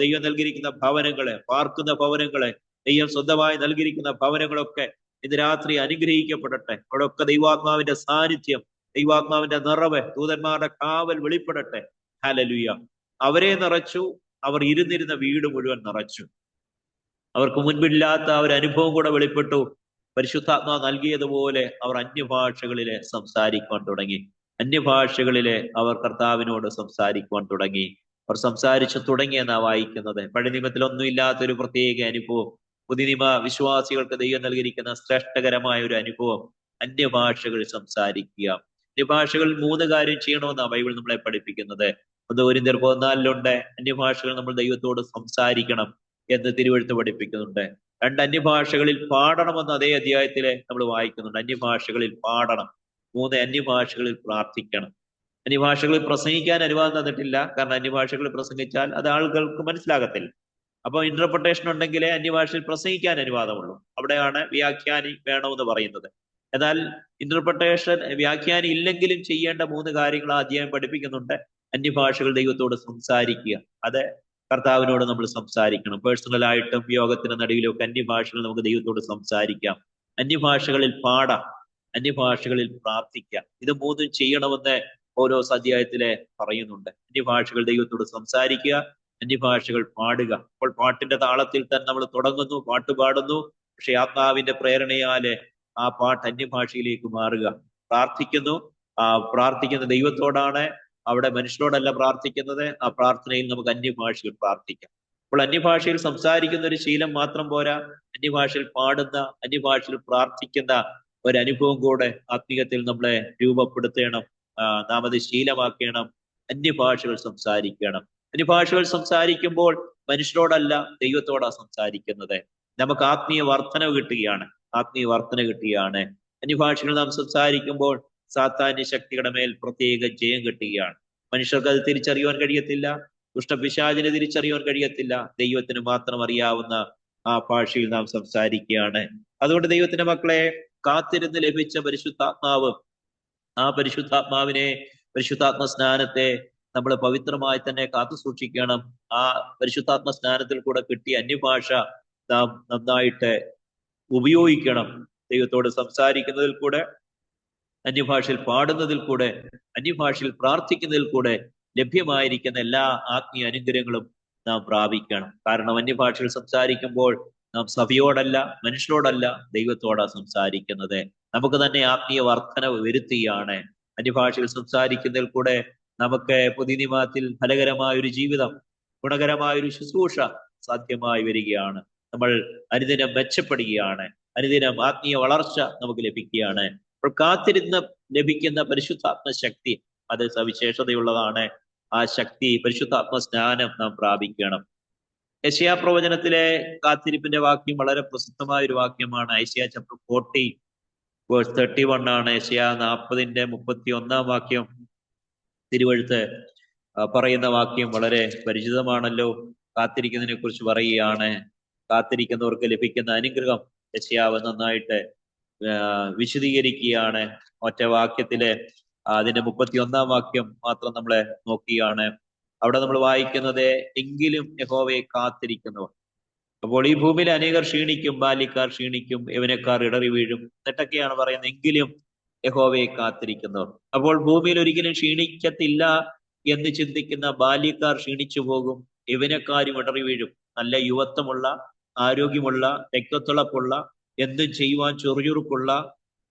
ദൈവം നൽകിയിരിക്കുന്ന ഭവനങ്ങളെ, പാർക്കുന്ന ഭവനങ്ങളെ, ദൈവം സ്വന്തമായി നൽകിയിരിക്കുന്ന ഭവനങ്ങളൊക്കെ ഇന്ന് രാത്രി അനുഗ്രഹിക്കപ്പെടട്ടെ. അവിടെയൊക്കെ ദൈവാത്മാവിന്റെ സാന്നിധ്യം, ദൈവാത്മാവിന്റെ നിറവ്, ദൂതന്മാരുടെ കാവൽ വെളിപ്പെടട്ടെ. ഹല്ലേലൂയ. അവരെ നിറച്ചു, അവർ ഇരുന്നിരുന്ന വീട് മുഴുവൻ നിറച്ചു. അവർക്ക് മുൻപില്ലാത്ത ഒരു അനുഭവം കൂടെ വെളിപ്പെട്ടു. പരിശുദ്ധാത്മാവ് നൽകിയതുപോലെ അവർ അന്യഭാഷകളിലെ സംസാരിക്കുവാൻ തുടങ്ങി. അന്യഭാഷകളിലെ അവർ കർത്താവിനോട് സംസാരിക്കുവാൻ തുടങ്ങി. അവർ സംസാരിച്ചു തുടങ്ങിയെന്നാ വായിക്കുന്നത്. പഴയ നിയമത്തിലൊന്നും ഇല്ലാത്തൊരു പ്രത്യേക അനുഭവം, പുതിയ നിയമ വിശ്വാസികൾക്ക് ദൈവം നൽകിയിരിക്കുന്ന ശ്രേഷ്ഠകരമായ ഒരു അനുഭവം, അന്യഭാഷകൾ സംസാരിക്കുക. അന്യഭാഷകളിൽ 3 കാര്യം ചെയ്യണമെന്നാണ് ബൈബിൾ നമ്മളെ പഠിപ്പിക്കുന്നത്. 1 കൊരിന്ത്യർ 14 അന്യഭാഷകൾ നമ്മൾ ദൈവത്തോട് സംസാരിക്കണം എന്ന് തിരുവെഴുത്ത് പഠിപ്പിക്കുന്നുണ്ട്. 2 അന്യഭാഷകളിൽ പാടണമെന്ന് അതേ അധ്യായത്തിലെ നമ്മൾ വായിക്കുന്നുണ്ട്. അന്യഭാഷകളിൽ പാടണം. 3 അന്യഭാഷകളിൽ പ്രാർത്ഥിക്കണം. അന്യഭാഷകളിൽ പ്രസംഗിക്കാൻ അനുവാദം തന്നിട്ടില്ല. കാരണം അന്യഭാഷകളിൽ പ്രസംഗിച്ചാൽ അത് ആളുകൾക്ക് മനസ്സിലാകത്തില്ല. അപ്പൊ ഇന്റർപ്രിട്ടേഷൻ ഉണ്ടെങ്കിലേ അന്യഭാഷയിൽ പ്രസംഗിക്കാൻ അനുവാദമുള്ളൂ. അവിടെയാണ് വ്യാഖ്യാനി വേണമെന്ന് പറയുന്നത്. എന്നാൽ ഇന്റർപ്രിട്ടേഷൻ വ്യാഖ്യാനി ഇല്ലെങ്കിലും ചെയ്യേണ്ട 3 കാര്യങ്ങൾ അധ്യായം പഠിപ്പിക്കുന്നുണ്ട്. അന്യഭാഷകൾ ദൈവത്തോട് സംസാരിക്കുക. അത് കർത്താവിനോട് നമ്മൾ സംസാരിക്കണം. പേഴ്സണലായിട്ടും യോഗത്തിന് നടുവിലും ഒക്കെ അന്യഭാഷകൾ നമുക്ക് ദൈവത്തോട് സംസാരിക്കാം. അന്യഭാഷകളിൽ പാടാം, അന്യഭാഷകളിൽ പ്രാർത്ഥിക്കാം. ഇത് 3 ചെയ്യണമെന്ന് ഓരോ അധ്യായത്തിലെ പറയുന്നുണ്ട്. അന്യഭാഷകൾ ദൈവത്തോട് സംസാരിക്കുക, അന്യഭാഷകൾ പാടുക. അപ്പോൾ പാട്ടിന്റെ താളത്തിൽ തന്നെ നമ്മൾ തുടങ്ങുന്നു, പാട്ട് പാടുന്നു. പക്ഷെ ആത്മാവിന്റെ പ്രേരണയാല് ആ പാട്ട് അന്യഭാഷയിലേക്ക് മാറുക. പ്രാർത്ഥിക്കുന്നു, പ്രാർത്ഥിക്കുന്ന ദൈവത്തോടാണ്, അവിടെ മനുഷ്യരോടല്ല പ്രാർത്ഥിക്കുന്നത്. ആ പ്രാർത്ഥനയിൽ നമുക്ക് അന്യഭാഷയിൽ പ്രാർത്ഥിക്കാം. അപ്പോൾ അന്യഭാഷയിൽ സംസാരിക്കുന്ന ഒരു ശീലം മാത്രം പോരാ, അന്യഭാഷയിൽ പാടുന്ന, അന്യഭാഷയിൽ പ്രാർത്ഥിക്കുന്ന ഒരനുഭവം കൂടെ ആത്മീയത്തിൽ നമ്മളെ രൂപപ്പെടുത്തണം. നാം അത് ശീലമാക്കണം. അന്യഭാഷകൾ സംസാരിക്കണം. അന്യഭാഷകൾ സംസാരിക്കുമ്പോൾ മനുഷ്യരോടല്ല, ദൈവത്തോടാ സംസാരിക്കുന്നത്. നമുക്ക് ആത്മീയ വർധന കിട്ടുകയാണ്, ആത്മീയ വർധന കിട്ടുകയാണ്. അന്യഭാഷകൾ നാം സംസാരിക്കുമ്പോൾ സാത്താന്യ ശക്തികളുടെ മേൽ പ്രത്യേക ജയം കിട്ടുകയാണ്. മനുഷ്യർക്ക് അത് തിരിച്ചറിയുവാൻ കഴിയത്തില്ല, ദുഷ്ടപിശാചിനെ തിരിച്ചറിയുവാൻ കഴിയത്തില്ല. ദൈവത്തിന് മാത്രം അറിയാവുന്ന ആ ഭാഷയിൽ നാം സംസാരിക്കുകയാണ്. അതുകൊണ്ട് ദൈവത്തിന്റെ മക്കളെ, കാത്തിരുന്ന് ലഭിച്ച പരിശുദ്ധാത്മാവ്, ആ പരിശുദ്ധാത്മാവിനെ, പരിശുദ്ധാത്മ സ്നാനത്തെ നമ്മൾ പവിത്രമായി തന്നെ കാത്തു സൂക്ഷിക്കണം. ആ പരിശുദ്ധാത്മ സ്നാനത്തിൽ കൂടെ കിട്ടിയ അന്യഭാഷ നാം നന്നായിട്ട് ഉപയോഗിക്കണം. ദൈവത്തോട് സംസാരിക്കുന്നതിൽ കൂടെ, അന്യഭാഷയിൽ പാടുന്നതിൽ കൂടെ, അന്യഭാഷയിൽ പ്രാർത്ഥിക്കുന്നതിൽ കൂടെ ലഭ്യമായിരിക്കുന്ന എല്ലാ ആത്മീയ അനുഗ്രഹങ്ങളും നാം പ്രാപിക്കണം. കാരണം അന്യഭാഷയിൽ സംസാരിക്കുമ്പോൾ നാം സഭയോടല്ല, മനുഷ്യരോടല്ല, ദൈവത്തോടാ സംസാരിക്കുന്നത്. നമുക്ക് തന്നെ ആത്മീയ വർധന വരുത്തുകയാണ്. അന്യഭാഷയിൽ സംസാരിക്കുന്നതിൽ കൂടെ നമുക്ക് പുതിയ നിയമത്തിൽ ഫലകരമായ ഒരു ജീവിതം, ഗുണകരമായ ഒരു ശുശ്രൂഷ സാധ്യമായി വരികയാണ്. നമ്മൾ അനുദിനം മെച്ചപ്പെടുകയാണ്. അനുദിനം ആത്മീയ വളർച്ച നമുക്ക് ലഭിക്കുകയാണ്. അപ്പോൾ കാത്തിരുന്ന് ലഭിക്കുന്ന പരിശുദ്ധാത്മ ശക്തി അത് സവിശേഷതയുള്ളതാണ്. ആ ശക്തി, പരിശുദ്ധാത്മ സ്നാനം നാം പ്രാപിക്കണം. യെശയ്യാ പ്രവചനത്തിലെ കാത്തിരിപ്പിന്റെ വാക്യം വളരെ പ്രസിദ്ധമായ ഒരു വാക്യമാണ്. യെശയ്യാ ചാപ്റ്റർ 40 വേഴ്സ് 31 ആണ്. യെശയ്യാ 40:31 വാക്യം തിരുവഴുത്ത് പറയുന്ന വാക്യം വളരെ പരിചിതമാണല്ലോ. കാത്തിരിക്കുന്നതിനെ കുറിച്ച് പറയുകയാണ്. കാത്തിരിക്കുന്നവർക്ക് ലഭിക്കുന്ന അനുഗ്രഹം യെശയ്യാവ് നന്നായിട്ട് വിശദീകരിക്കുകയാണ്. ഒറ്റ വാക്യത്തിലെ അതിന്റെ 31 വാക്യം മാത്രം നമ്മളെ നോക്കുകയാണ്. അവിടെ നമ്മൾ വായിക്കുന്നത്, എങ്കിലും യഹോവയെ കാത്തിരിക്കുന്നവർ. അപ്പോൾ ഈ ഭൂമിയിൽ അനേകർ ക്ഷീണിക്കും, ബാല്യക്കാർ ക്ഷീണിക്കും, യൗവനക്കാർ ഇടറി വീഴും എന്നിട്ടൊക്കെയാണ് പറയുന്നത്, എങ്കിലും യഹോവയെ കാത്തിരിക്കുന്നവർ. അപ്പോൾ ഭൂമിയിൽ ഒരിക്കലും ക്ഷീണിക്കത്തില്ല എന്ന് ചിന്തിക്കുന്ന ബാല്യക്കാർ ക്ഷീണിച്ചു പോകും, യൗവനക്കാരും ഇടറി വീഴും. നല്ല യുവത്വമുള്ള, ആരോഗ്യമുള്ള, രക്തത്തിളപ്പുള്ള, എന്തും ചെയ്യുവാൻ ചൊറിയുറുക്കുള്ള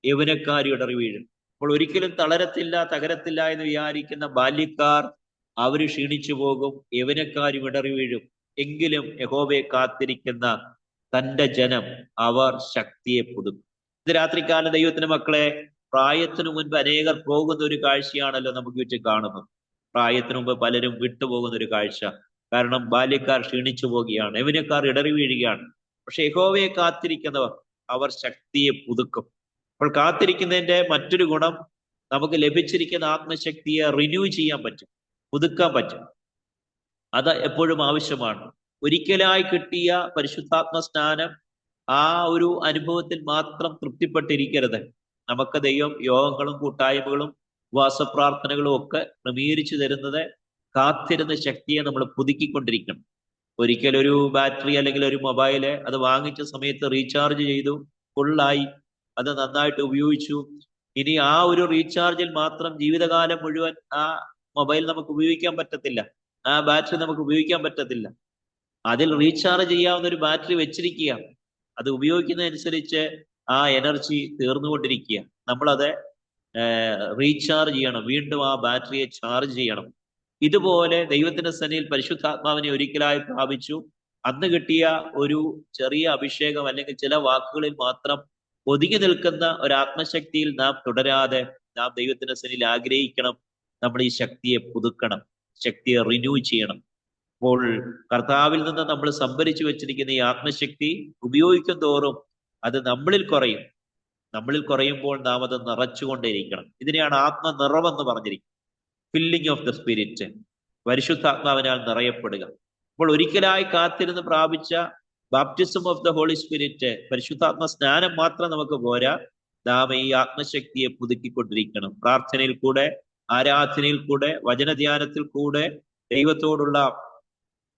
യൗവനക്കാരും ഇടറി വീഴും. അപ്പോൾ ഒരിക്കലും തളരത്തില്ല, തകരത്തില്ല എന്ന് വിചാരിക്കുന്ന ബാല്യക്കാർ അവര് ക്ഷീണിച്ചു പോകും, യൗവനക്കാരും ഇടറി വീഴും. എങ്കിലും യഹോവയെ കാത്തിരിക്കുന്ന തന്റെ ജനം അവർ ശക്തിയെ പുതുക്കും. ഇത് രാത്രികാല ദൈവത്തിന്റെ മക്കളെ, പ്രായത്തിനു മുൻപ് അനേകർ പോകുന്ന ഒരു കാഴ്ചയാണല്ലോ നമുക്ക് ചുറ്റും കാണുന്നത്. പ്രായത്തിനു മുമ്പ് പലരും വിട്ടുപോകുന്ന ഒരു കാഴ്ച. കാരണം ബാല്യക്കാർ ക്ഷീണിച്ചു പോവുകയാണ്, യൗവനക്കാർ ഇടറി വീഴുകയാണ്. പക്ഷെ യഹോവയെ കാത്തിരിക്കുന്നവർ അവർ ശക്തിയെ പുതുക്കും. അപ്പോൾ കാത്തിരിക്കുന്നതിന്റെ മറ്റൊരു ഗുണം, നമുക്ക് ലഭിച്ചിരിക്കുന്ന ആത്മശക്തിയെ റിന്യൂ ചെയ്യാൻ പറ്റും, പുതുക്കാൻ പറ്റും. അത് എപ്പോഴും ആവശ്യമാണ്. ഒരിക്കലായി കിട്ടിയ പരിശുദ്ധാത്മ സ്നാനം ആ ഒരു അനുഭവത്തിൽ മാത്രം തൃപ്തിപ്പെട്ടിരിക്കരുത്. നമുക്ക് ദൈവം യോഗങ്ങളും കൂട്ടായ്മകളും ഉപവാസപ്രാർത്ഥനകളും ഒക്കെ ക്രമീകരിച്ചു തരുന്നത് കാത്തിരുന്ന ശക്തിയെ നമ്മൾ പുതുക്കിക്കൊണ്ടിരിക്കണം. ഒരിക്കലൊരു ബാറ്ററി അല്ലെങ്കിൽ ഒരു മൊബൈല് അത് വാങ്ങിച്ച സമയത്ത് റീചാർജ് ചെയ്തു, ഫുള്ളായി, അത് നന്നായിട്ട് ഉപയോഗിച്ചു. ഇനി ആ ഒരു റീചാർജിൽ മാത്രം ജീവിതകാലം മുഴുവൻ ആ മൊബൈൽ നമുക്ക് ഉപയോഗിക്കാൻ പറ്റത്തില്ല, ആ ബാറ്ററി നമുക്ക് ഉപയോഗിക്കാൻ പറ്റത്തില്ല. അതിൽ റീചാർജ് ചെയ്യാവുന്ന ഒരു ബാറ്ററി വെച്ചിരിക്കുക. അത് ഉപയോഗിക്കുന്നതനുസരിച്ച് ആ എനർജി തീർന്നുകൊണ്ടിരിക്കുക. നമ്മളത് റീചാർജ് ചെയ്യണം, വീണ്ടും ആ ബാറ്ററിയെ ചാർജ് ചെയ്യണം. ഇതുപോലെ ദൈവത്തിന്റെ സന്നിധിയിൽ പരിശുദ്ധാത്മാവിനെ ഒരിക്കലായി പ്രാപിച്ചു, അന്ന് കിട്ടിയ ഒരു ചെറിയ അഭിഷേകം അല്ലെങ്കിൽ ചില വാക്കുകളിൽ മാത്രം ഒതുങ്ങി നിൽക്കുന്ന ഒരു ആത്മശക്തിയിൽ നാം തുടരാതെ നാം ദൈവത്തിന്റെ സന്നിധിയിൽ ആഗ്രഹിക്കണം. നമ്മൾ ഈ ശക്തിയെ പുതുക്കണം, ശക്തിയെ റിന്യൂ ചെയ്യണം. അപ്പോൾ കർത്താവിൽ നിന്ന് നമ്മൾ സംഭരിച്ചു വെച്ചിരിക്കുന്ന ഈ ആത്മശക്തി ഉപയോഗിക്കും തോറും അത് നമ്മളിൽ കുറയും. നമ്മളിൽ കുറയുമ്പോൾ നാം അത് നിറച്ചുകൊണ്ടേയിരിക്കണം. ഇതിനെയാണ് ആത്മനിറവെന്ന് പറഞ്ഞിരിക്കുന്നത്. ഫില്ലിംഗ് ഓഫ് ദ സ്പിരിറ്റ്, പരിശുദ്ധാത്മാവിനാൽ നിറയപ്പെടുക. അപ്പോൾ ഒരിക്കലായി കാത്തിരുന്ന് പ്രാപിച്ച baptism of the Holy Spirit, പരിശുദ്ധാത്മ സ്നാനം മാത്രം നമുക്ക് പോരാ. നാം ഈ ആത്മശക്തിയെ പുതുക്കിക്കൊണ്ടിരിക്കണം. പ്രാർത്ഥനയിൽ കൂടെ, ആരാധനയിൽ കൂടെ, വചനധ്യാനത്തിൽ കൂടെ, ദൈവത്തോടുള്ള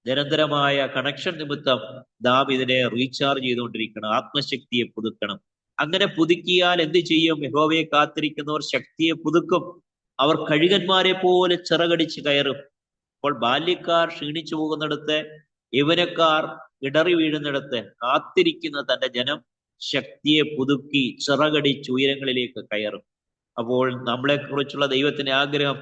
നിരന്തരമായ കണക്ഷൻ നിമിത്തം നാം ഇതിനെ റീചാർജ് ചെയ്തുകൊണ്ടിരിക്കണം. ആത്മശക്തിയെ പുതുക്കണം. അങ്ങനെ പുതുക്കിയാൽ എന്ത് ചെയ്യും? യഹോവയെ കാത്തിരിക്കുന്നവർ ശക്തിയെ പുതുക്കും. അവർ കഴുകന്മാരെ പോലെ ചിറകടിച്ച് കയറും. അപ്പോൾ ബാല്യക്കാർ ക്ഷീണിച്ചു പോകുന്നിടത്ത്, യൗവനക്കാർ ഇടറി വീഴുന്നിടത്ത് കാത്തിരിക്കുന്ന തന്റെ ജനം ശക്തിയെ പുതുക്കി ചിറകടിച്ച് ഉയരങ്ങളിലേക്ക് കയറും. അപ്പോൾ നമ്മളെ കുറിച്ചുള്ള ദൈവത്തിന്റെ ആഗ്രഹം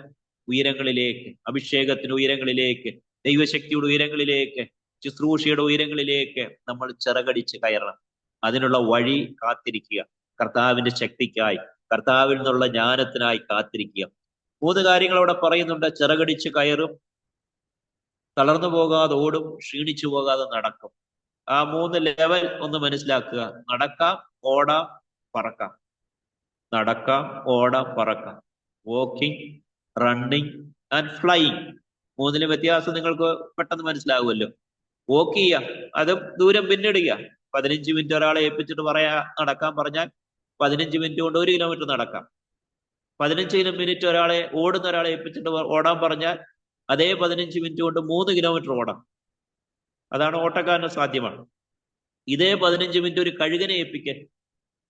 ഉയരങ്ങളിലേക്ക്, അഭിഷേകത്തിന്റെ ഉയരങ്ങളിലേക്ക്, ദൈവശക്തിയുടെ ഉയരങ്ങളിലേക്ക്, ശുശ്രൂഷയുടെ ഉയരങ്ങളിലേക്ക് നമ്മൾ ചിറകടിച്ച് കയറണം. അതിനുള്ള വഴി കാത്തിരിക്കുക. കർത്താവിന്റെ ശക്തിക്കായി, കർത്താവിൽ നിന്നുള്ള ജ്ഞാനത്തിനായി കാത്തിരിക്കുക. 3 കാര്യങ്ങൾ അവിടെ പറയുന്നുണ്ട്. ചിറകടിച്ച് കയറും, തളർന്നു പോകാതെ ഓടും, ക്ഷീണിച്ചു പോകാതെ നടക്കും. ആ 3 ലെവൽ ഒന്ന് മനസ്സിലാക്കുക. നടക്കാം, ഓടാം, പറക്കാം. നടക്കാം, ഓടാം, പറക്കാം. Walking, running and flying. 3 വ്യത്യാസം നിങ്ങൾക്ക് പെട്ടെന്ന് മനസ്സിലാകുമല്ലോ. വോക്ക് ചെയ്യുക, അത് ദൂരം പിന്നിടുക. 15 മിനിറ്റ് ഒരാളെ ഏൽപ്പിച്ചിട്ട് നടക്കാൻ പറഞ്ഞാൽ 15 മിനിറ്റ് കൊണ്ട് 1 കിലോമീറ്റർ നടക്കാം. 15 മിനിറ്റ് ഓടുന്ന ഒരാളെ ഏൽപ്പിച്ചിട്ട് ഓടാൻ പറഞ്ഞാൽ അതേ 15 മിനിറ്റ് കൊണ്ട് 3 കിലോമീറ്റർ ഓടാം. അതാണ് ഓട്ടക്കാരന് സാധ്യമാണ്. ഇതേ 15 മിനിറ്റ് ഒരു കഴുകനെ ഏൽപ്പിക്കാൻ,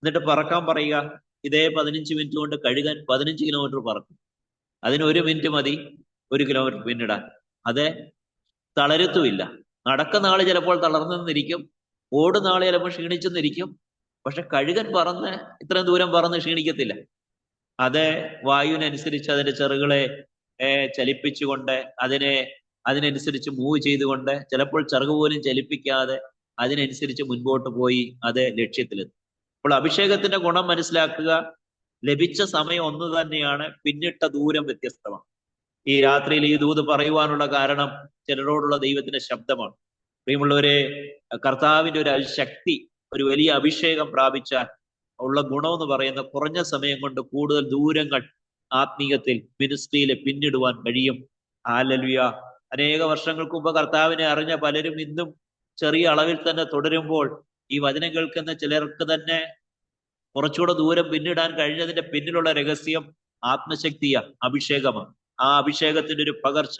എന്നിട്ട് പറക്കാൻ പറയുക. ഇതേ 15 മിനിറ്റ് കൊണ്ട് കഴുകാൻ 15 കിലോമീറ്റർ പറക്കും. അതിന് 1 മിനിറ്റ് മതി 1 കിലോമീറ്റർ പിന്നിടാൻ. അത് തളരത്തുമില്ല. നടക്കുന്ന ആള് ചിലപ്പോൾ തളർന്നെന്നിരിക്കും, ഓടുന്ന ആള് ചിലപ്പോൾ ക്ഷീണിച്ചെന്നിരിക്കും. പക്ഷെ കഴുകൻ പറന്ന് ഇത്രയും ദൂരം പറന്ന് ക്ഷീണിക്കത്തില്ല. അത് വായുവിനനുസരിച്ച് അതിന്റെ ചെറുകളെ ചലിപ്പിച്ചുകൊണ്ട്, അതിനനുസരിച്ച് മൂവ് ചെയ്തുകൊണ്ട്, ചിലപ്പോൾ ചിറക് പോലും ചലിപ്പിക്കാതെ അതിനനുസരിച്ച് മുൻപോട്ട് പോയി അത് ലക്ഷ്യത്തിലെത്തും. അപ്പോൾ അഭിഷേകത്തിന്റെ ഗുണം മനസ്സിലാക്കുക. ലഭിച്ച സമയം ഒന്ന് തന്നെയാണ്, പിന്നിട്ട ദൂരം വ്യത്യസ്തമാണ്. ഈ രാത്രിയിൽ ഈ ദൂത് പറയുവാനുള്ള കാരണം ചിലരോടുള്ള ദൈവത്തിന്റെ ശബ്ദമാണ്. പ്രിയമുള്ളവരെ, കർത്താവിന്റെ ഒരു ശക്തി, ഒരു വലിയ അഭിഷേകം പ്രാപിച്ചാൽ ഉള്ള ഗുണമെന്ന് പറയുന്ന കുറഞ്ഞ സമയം കൊണ്ട് കൂടുതൽ ദൂരങ്ങൾ ആത്മീയത്തിൽ, മിനിസ്ട്രിയിൽ പിന്നിടുവാൻ കഴിയും. ഹല്ലേലൂയ. അനേക വർഷങ്ങൾക്ക് മുമ്പ് കർത്താവിനെ അറിഞ്ഞ പലരും ഇന്നും ചെറിയ അളവിൽ തന്നെ തുടരുമ്പോൾ ഈ വചനം കേൾക്കുന്ന ചിലർക്ക് തന്നെ കുറച്ചുകൂടെ ദൂരം പിന്നിടാൻ കഴിഞ്ഞതിന്റെ പിന്നിലുള്ള രഹസ്യം ആത്മശക്തിയാ, അഭിഷേകമാണ്. ആ അഭിഷേകത്തിന്റെ ഒരു പകർച്ച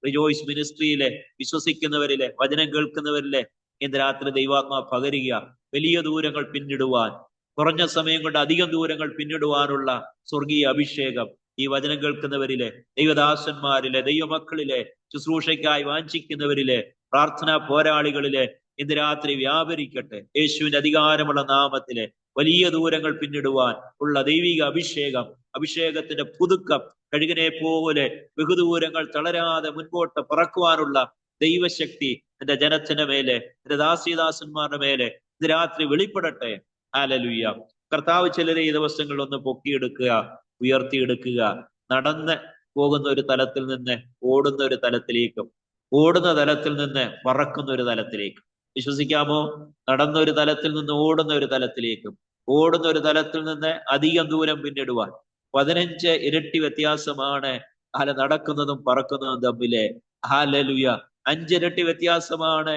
റിജോയ്സ് മിനിസ്ട്രിയിലെ വിശ്വസിക്കുന്നവരിലെ, വചനം കേൾക്കുന്നവരിലെ ഇന്ന് രാത്രി ദൈവാത്മാ പകരുക. വലിയ ദൂരങ്ങൾ പിന്നിടുവാൻ, കുറഞ്ഞ സമയം കൊണ്ട് അധികം ദൂരങ്ങൾ പിന്നിടുവാനുള്ള സ്വർഗീയ അഭിഷേകം ഈ വചനം കേൾക്കുന്നവരിലെ, ദൈവദാസന്മാരിലെ, ദൈവമക്കളിലെ, ശുശ്രൂഷയ്ക്കായി വാഞ്ചിക്കുന്നവരിലെ, പ്രാർത്ഥനാ പോരാളികളിലെ ഇന്ന് രാത്രി വ്യാപരിക്കട്ടെ. യേശുവിന്റെ അധികാരമുള്ള നാമത്തിലെ വലിയ ദൂരങ്ങൾ പിന്നിടുവാൻ ഉള്ള ദൈവിക അഭിഷേകം, അഭിഷേകത്തിന്റെ പുതുക്കം, കഴുകനെ പോലെ ബഹുദൂരങ്ങൾ തളരാതെ മുൻപോട്ട് പറക്കുവാനുള്ള ദൈവശക്തി എന്റെ ജനത്തിന്റെ മേലെ, എന്റെ ദാസിദാസന്മാരുടെ മേലെ ഇത് രാത്രി വെളിപ്പെടട്ടെ. ഹല്ലേലൂയ. കർത്താവ് ചിലരെ ഈ ദിവസങ്ങളിൽ ഒന്ന് പൊക്കിയെടുക്കുക, ഉയർത്തിയെടുക്കുക. നടന്ന് പോകുന്ന ഒരു തലത്തിൽ നിന്ന് ഓടുന്ന ഒരു തലത്തിലേക്കും, ഓടുന്ന തലത്തിൽ നിന്ന് പറക്കുന്ന ഒരു തലത്തിലേക്കും. വിശ്വസിക്കാമോ? നടന്ന ഒരു തലത്തിൽ നിന്ന് ഓടുന്ന ഒരു തലത്തിലേക്കും, ഓടുന്ന ഒരു തലത്തിൽ നിന്ന് അധികം ദൂരം പിന്നിടുവാൻ 15 ഇരട്ടി വ്യത്യാസമാണ് നടക്കുന്നതും പറക്കുന്നതും തമ്മിലെ. ഹല്ലേലൂയ. 5 ഇരട്ടി വ്യത്യാസമാണ്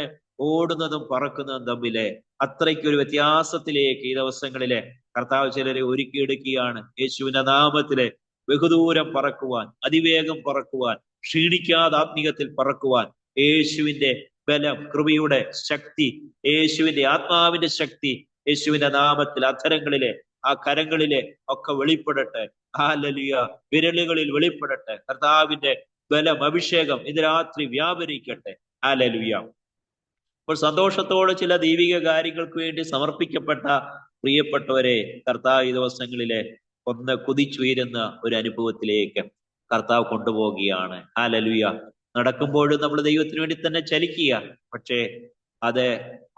ഓടുന്നതും പറക്കുന്നതും തമ്മിലെ. അത്രയ്ക്കൊരു വ്യത്യാസത്തിലേക്ക് ഈ ദിവസങ്ങളിലെ കർത്താവ് ചിലരെ ഒരുക്കിയെടുക്കുകയാണ്. യേശുവിന്റെ നാമത്തിലെ ബഹുദൂരം പറക്കുവാൻ, അതിവേഗം പറക്കുവാൻ, ക്ഷീണിക്കാതെ ആത്മീയത്തിൽ പറക്കുവാൻ യേശുവിന്റെ ബലം, കൃപയുടെ ശക്തി, യേശുവിന്റെ ആത്മാവിന്റെ ശക്തി യേശുവിന്റെ നാമത്തിൽ അധരങ്ങളിലെ, ആ കരങ്ങളിലെ ഒക്കെ വെളിപ്പെടട്ടെ. ഹല്ലേലൂയ. വിരലുകളിൽ വെളിപ്പെടട്ടെ. കർത്താവിന്റെ ബലം, അഭിഷേകം ഇത് രാത്രി വ്യാപരിക്കട്ടെ. ഹല്ലേലൂയ. അപ്പോൾ സന്തോഷത്തോടെ ചില ദൈവിക കാര്യങ്ങൾക്ക് വേണ്ടി സമർപ്പിക്കപ്പെട്ട പ്രിയപ്പെട്ടവരെ കർത്താവ് ഈ ദിവസങ്ങളിലെ ഒന്ന് കുതിച്ചുയരുന്ന ഒരു അനുഭവത്തിലേക്ക് കർത്താവ് കൊണ്ടുപോവുകയാണ്. ഹല്ലേലൂയ. നടക്കുമ്പോഴും നമ്മൾ ദൈവത്തിന് വേണ്ടി തന്നെ ചലിക്കുക. പക്ഷേ അത്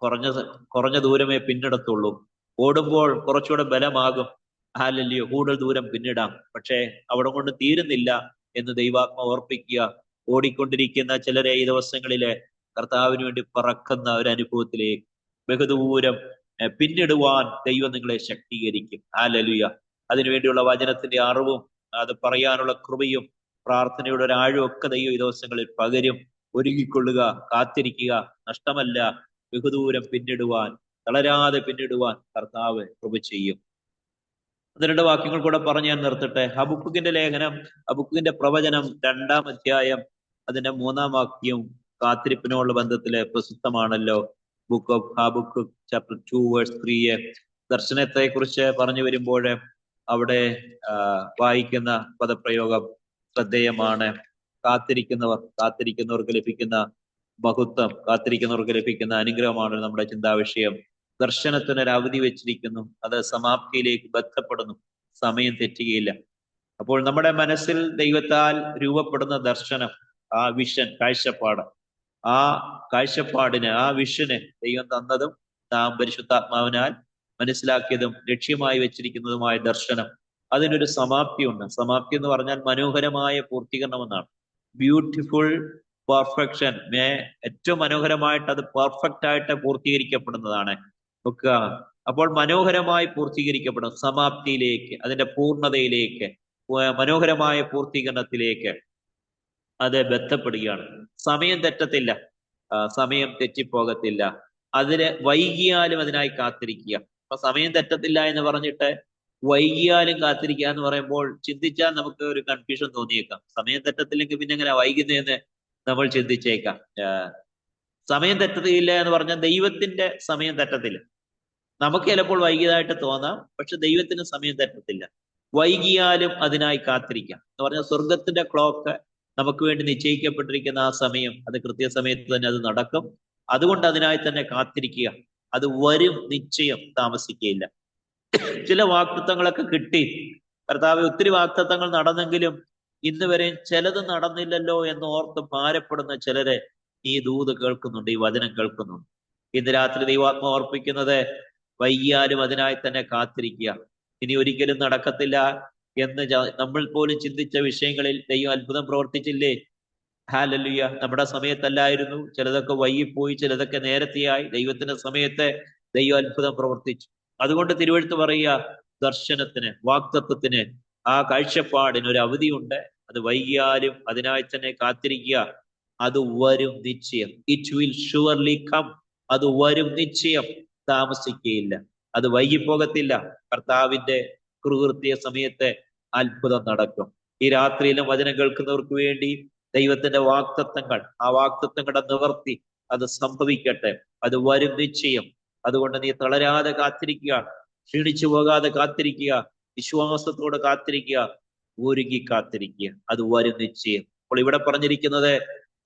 കുറഞ്ഞ ദൂരമേ പിന്നിടത്തുള്ളൂ. ഓടുമ്പോൾ കുറച്ചുകൂടെ ബലമാകും. ഹല്ലേലൂയ. കൂടുതൽ ദൂരം പിന്നിടാം. പക്ഷേ അവിടെ കൊണ്ട് തീരുന്നില്ല എന്ന് ദൈവാത്മ ഓർപ്പിക്കുക. ഓടിക്കൊണ്ടിരിക്കുന്ന ചിലരെ ഈ ദിവസങ്ങളിലെ കർത്താവിന് വേണ്ടി പറക്കുന്ന ഒരു അനുഭവത്തിലേക്ക്, ബഹുദൂരം പിന്നിടുവാൻ ദൈവം നിങ്ങളെ ശക്തീകരിക്കും. ഹല്ലേലൂയ. അതിനുവേണ്ടിയുള്ള വചനത്തിന്റെ അറിവും അത് പറയാനുള്ള കൃപയും പ്രാർത്ഥനയുടെ ഒരു ആഴവും ഒക്കെ ദൈവം ഈ ദിവസങ്ങളിൽ പകരും. ഒരുങ്ങിക്കൊള്ളുക, കാത്തിരിക്കുക. നഷ്ടമല്ല, ബഹുദൂരം പിന്നിടുവാൻ, തളരാതെ പിന്നിടുവാൻ കർത്താവ് കൃപ ചെയ്യും. ഒന്ന് രണ്ട് വാക്യങ്ങൾ കൂടെ പറഞ്ഞ് ഞാൻ നിർത്തട്ടെ. ഹബക്കുക്കിന്റെ ലേഖനം, ഹബക്കുക്കിന്റെ പ്രവചനം 2-ാം അധ്യായം അതിന്റെ 3-ാം വാക്യം കാത്തിരിപ്പിനോടുള്ള ബന്ധത്തില് പ്രസിദ്ധമാണല്ലോ. Book of Habakkuk chapter 2 verse 3. ദർശനത്തെ കുറിച്ച് പറഞ്ഞു വരുമ്പോൾ അവിടെ വായിക്കുന്ന പദപ്രയോഗം ശ്രദ്ധേയമാണ്. കാത്തിരിക്കുന്നവർക്ക് ലഭിക്കുന്ന മഹത്വം, കാത്തിരിക്കുന്നവർക്ക് ലഭിക്കുന്ന അനുഗ്രഹമാണ് നമ്മുടെ ചിന്താവിഷയം. ദർശനത്തിനൊരു അവധി വെച്ചിരിക്കുന്നു, അത് സമാപ്തിയിലേക്ക് ബന്ധപ്പെടുന്നു, സമയം തെറ്റുകയില്ല. അപ്പോൾ നമ്മുടെ മനസ്സിൽ ദൈവത്താൽ രൂപപ്പെടുന്ന ദർശനം, ആ വിഷൻ, കാഴ്ചപ്പാട്, ആ കാഴ്ചപ്പാടിന്, ആ വിഷന് ദൈവം തന്നതും നാം പരിശുദ്ധാത്മാവിനാൽ മനസ്സിലാക്കിയതും ലക്ഷ്യമായി വെച്ചിരിക്കുന്നതുമായ ദർശനം, അതിനൊരു സമാപ്തിയുണ്ട്. സമാപ്തി എന്ന് പറഞ്ഞാൽ മനോഹരമായ പൂർത്തീകരണം എന്നാണ്. Beautiful perfection. ഏറ്റവും മനോഹരമായിട്ട് അത് പെർഫെക്റ്റ് ആയിട്ട് പൂർത്തീകരിക്കപ്പെടുന്നതാണ്. നോക്കുക, അപ്പോൾ മനോഹരമായി പൂർത്തീകരിക്കപ്പെടും, സമാപ്തിയിലേക്ക്, അതിന്റെ പൂർണ്ണതയിലേക്ക്, മനോഹരമായ പൂർത്തീകരണത്തിലേക്ക് അത് ബന്ധപ്പെടുകയാണ്. സമയം തെറ്റത്തില്ല, സമയം തെറ്റിപ്പോകത്തില്ല. അതിന് വൈകിയാലും അതിനായി കാത്തിരിക്കുക. അപ്പൊ സമയം തെറ്റത്തില്ല എന്ന് പറഞ്ഞിട്ട് വൈകിയാലും കാത്തിരിക്കുക എന്ന് പറയുമ്പോൾ ചിന്തിച്ചാൽ നമുക്ക് ഒരു കൺഫ്യൂഷൻ തോന്നിയേക്കാം. സമയം തെറ്റത്തില്ലെങ്കിൽ പിന്നെ എങ്ങനെ വൈകുന്നതെന്ന് നമ്മൾ ചിന്തിച്ചേക്കാം. സമയം തെറ്റത്തില്ല എന്ന് പറഞ്ഞാൽ ദൈവത്തിന്റെ സമയം തെറ്റത്തില്ല. നമുക്ക് ചിലപ്പോൾ വൈകിയതായിട്ട് തോന്നാം, പക്ഷെ ദൈവത്തിന് സമയം തെറ്റത്തില്ല. വൈകിയാലും അതിനായി കാത്തിരിക്കാം എന്ന് പറഞ്ഞാൽ സ്വർഗത്തിന്റെ ക്ലോക്ക് നമുക്ക് വേണ്ടി നിശ്ചയിക്കപ്പെട്ടിരിക്കുന്ന ആ സമയം, അത് കൃത്യസമയത്ത് തന്നെ അത് നടക്കും. അതുകൊണ്ട് അതിനായി തന്നെ കാത്തിരിക്കുക. അത് വരും, നിശ്ചയം, താമസിക്കുകയില്ല. ചില വാക്തത്വങ്ങളൊക്കെ കിട്ടി, കർത്താവ് ഒത്തിരി വാക്തത്വങ്ങൾ നടന്നെങ്കിലും ഇന്ന് വരെ ചിലത് നടന്നില്ലല്ലോ എന്ന് ഓർത്ത് ഭാരപ്പെടുന്ന ചിലരെ ഈ ദൂത് കേൾക്കുന്നുണ്ട്, ഈ വചനം കേൾക്കുന്നുണ്ട്. ഇന്ന് രാത്രി ദൈവാത്മ ഓർപ്പിക്കുന്നത് വൈകിയാലും അതിനായി തന്നെ കാത്തിരിക്കുക. ഇനി ഒരിക്കലും നടക്കത്തില്ല എന്ന് നമ്മൾ പോലും ചിന്തിച്ച വിഷയങ്ങളിൽ ദൈവം അത്ഭുതം പ്രവർത്തിച്ചില്ലേ? ഹല്ലേലൂയ. നമ്മുടെ സമയത്തല്ലായിരുന്നു, ചിലതൊക്കെ വൈകിപ്പോയി, ചിലതൊക്കെ നേരത്തെയായി. ദൈവത്തിന്റെ സമയത്ത് ദൈവം അത്ഭുതം പ്രവർത്തിച്ചു. അതുകൊണ്ട് തിരുവെഴുത്ത് പറയുക, ദർശനത്തിന്, വാക്തത്വത്തിന്, ആ കാഴ്ചപ്പാടിന് ഒരു അവധിയുണ്ട്. അത് വൈകിയാലും അതിനായി തന്നെ കാത്തിരിക്കുക. അത് വരും, നിശ്ചയം. It will surely come. അത് വരും, നിശ്ചയം, താമസിക്കുകയില്ല. അത് വൈകിപ്പോകത്തില്ല. കർത്താവിന്റെ കൃത്യ സമയത്ത് അത്ഭുതം നടക്കും. ഈ രാത്രിയിലും വചനം കേൾക്കുന്നവർക്ക് വേണ്ടി ദൈവത്തിന്റെ വാക്തത്വങ്ങൾ, ആ വാക്തത്വങ്ങളുടെ നിവർത്തി അത് സംഭവിക്കട്ടെ. അത് വരും, നിശ്ചയം. അതുകൊണ്ട് നീ തളരാതെ കാത്തിരിക്കുക, ക്ഷീണിച്ചു പോകാതെ കാത്തിരിക്കുക, വിശ്വാസത്തോടെ കാത്തിരിക്കുക, ഒരുങ്ങി കാത്തിരിക്കുക. അത് വരും, നിശ്ചയം. അപ്പോൾ ഇവിടെ പറഞ്ഞിരിക്കുന്നത്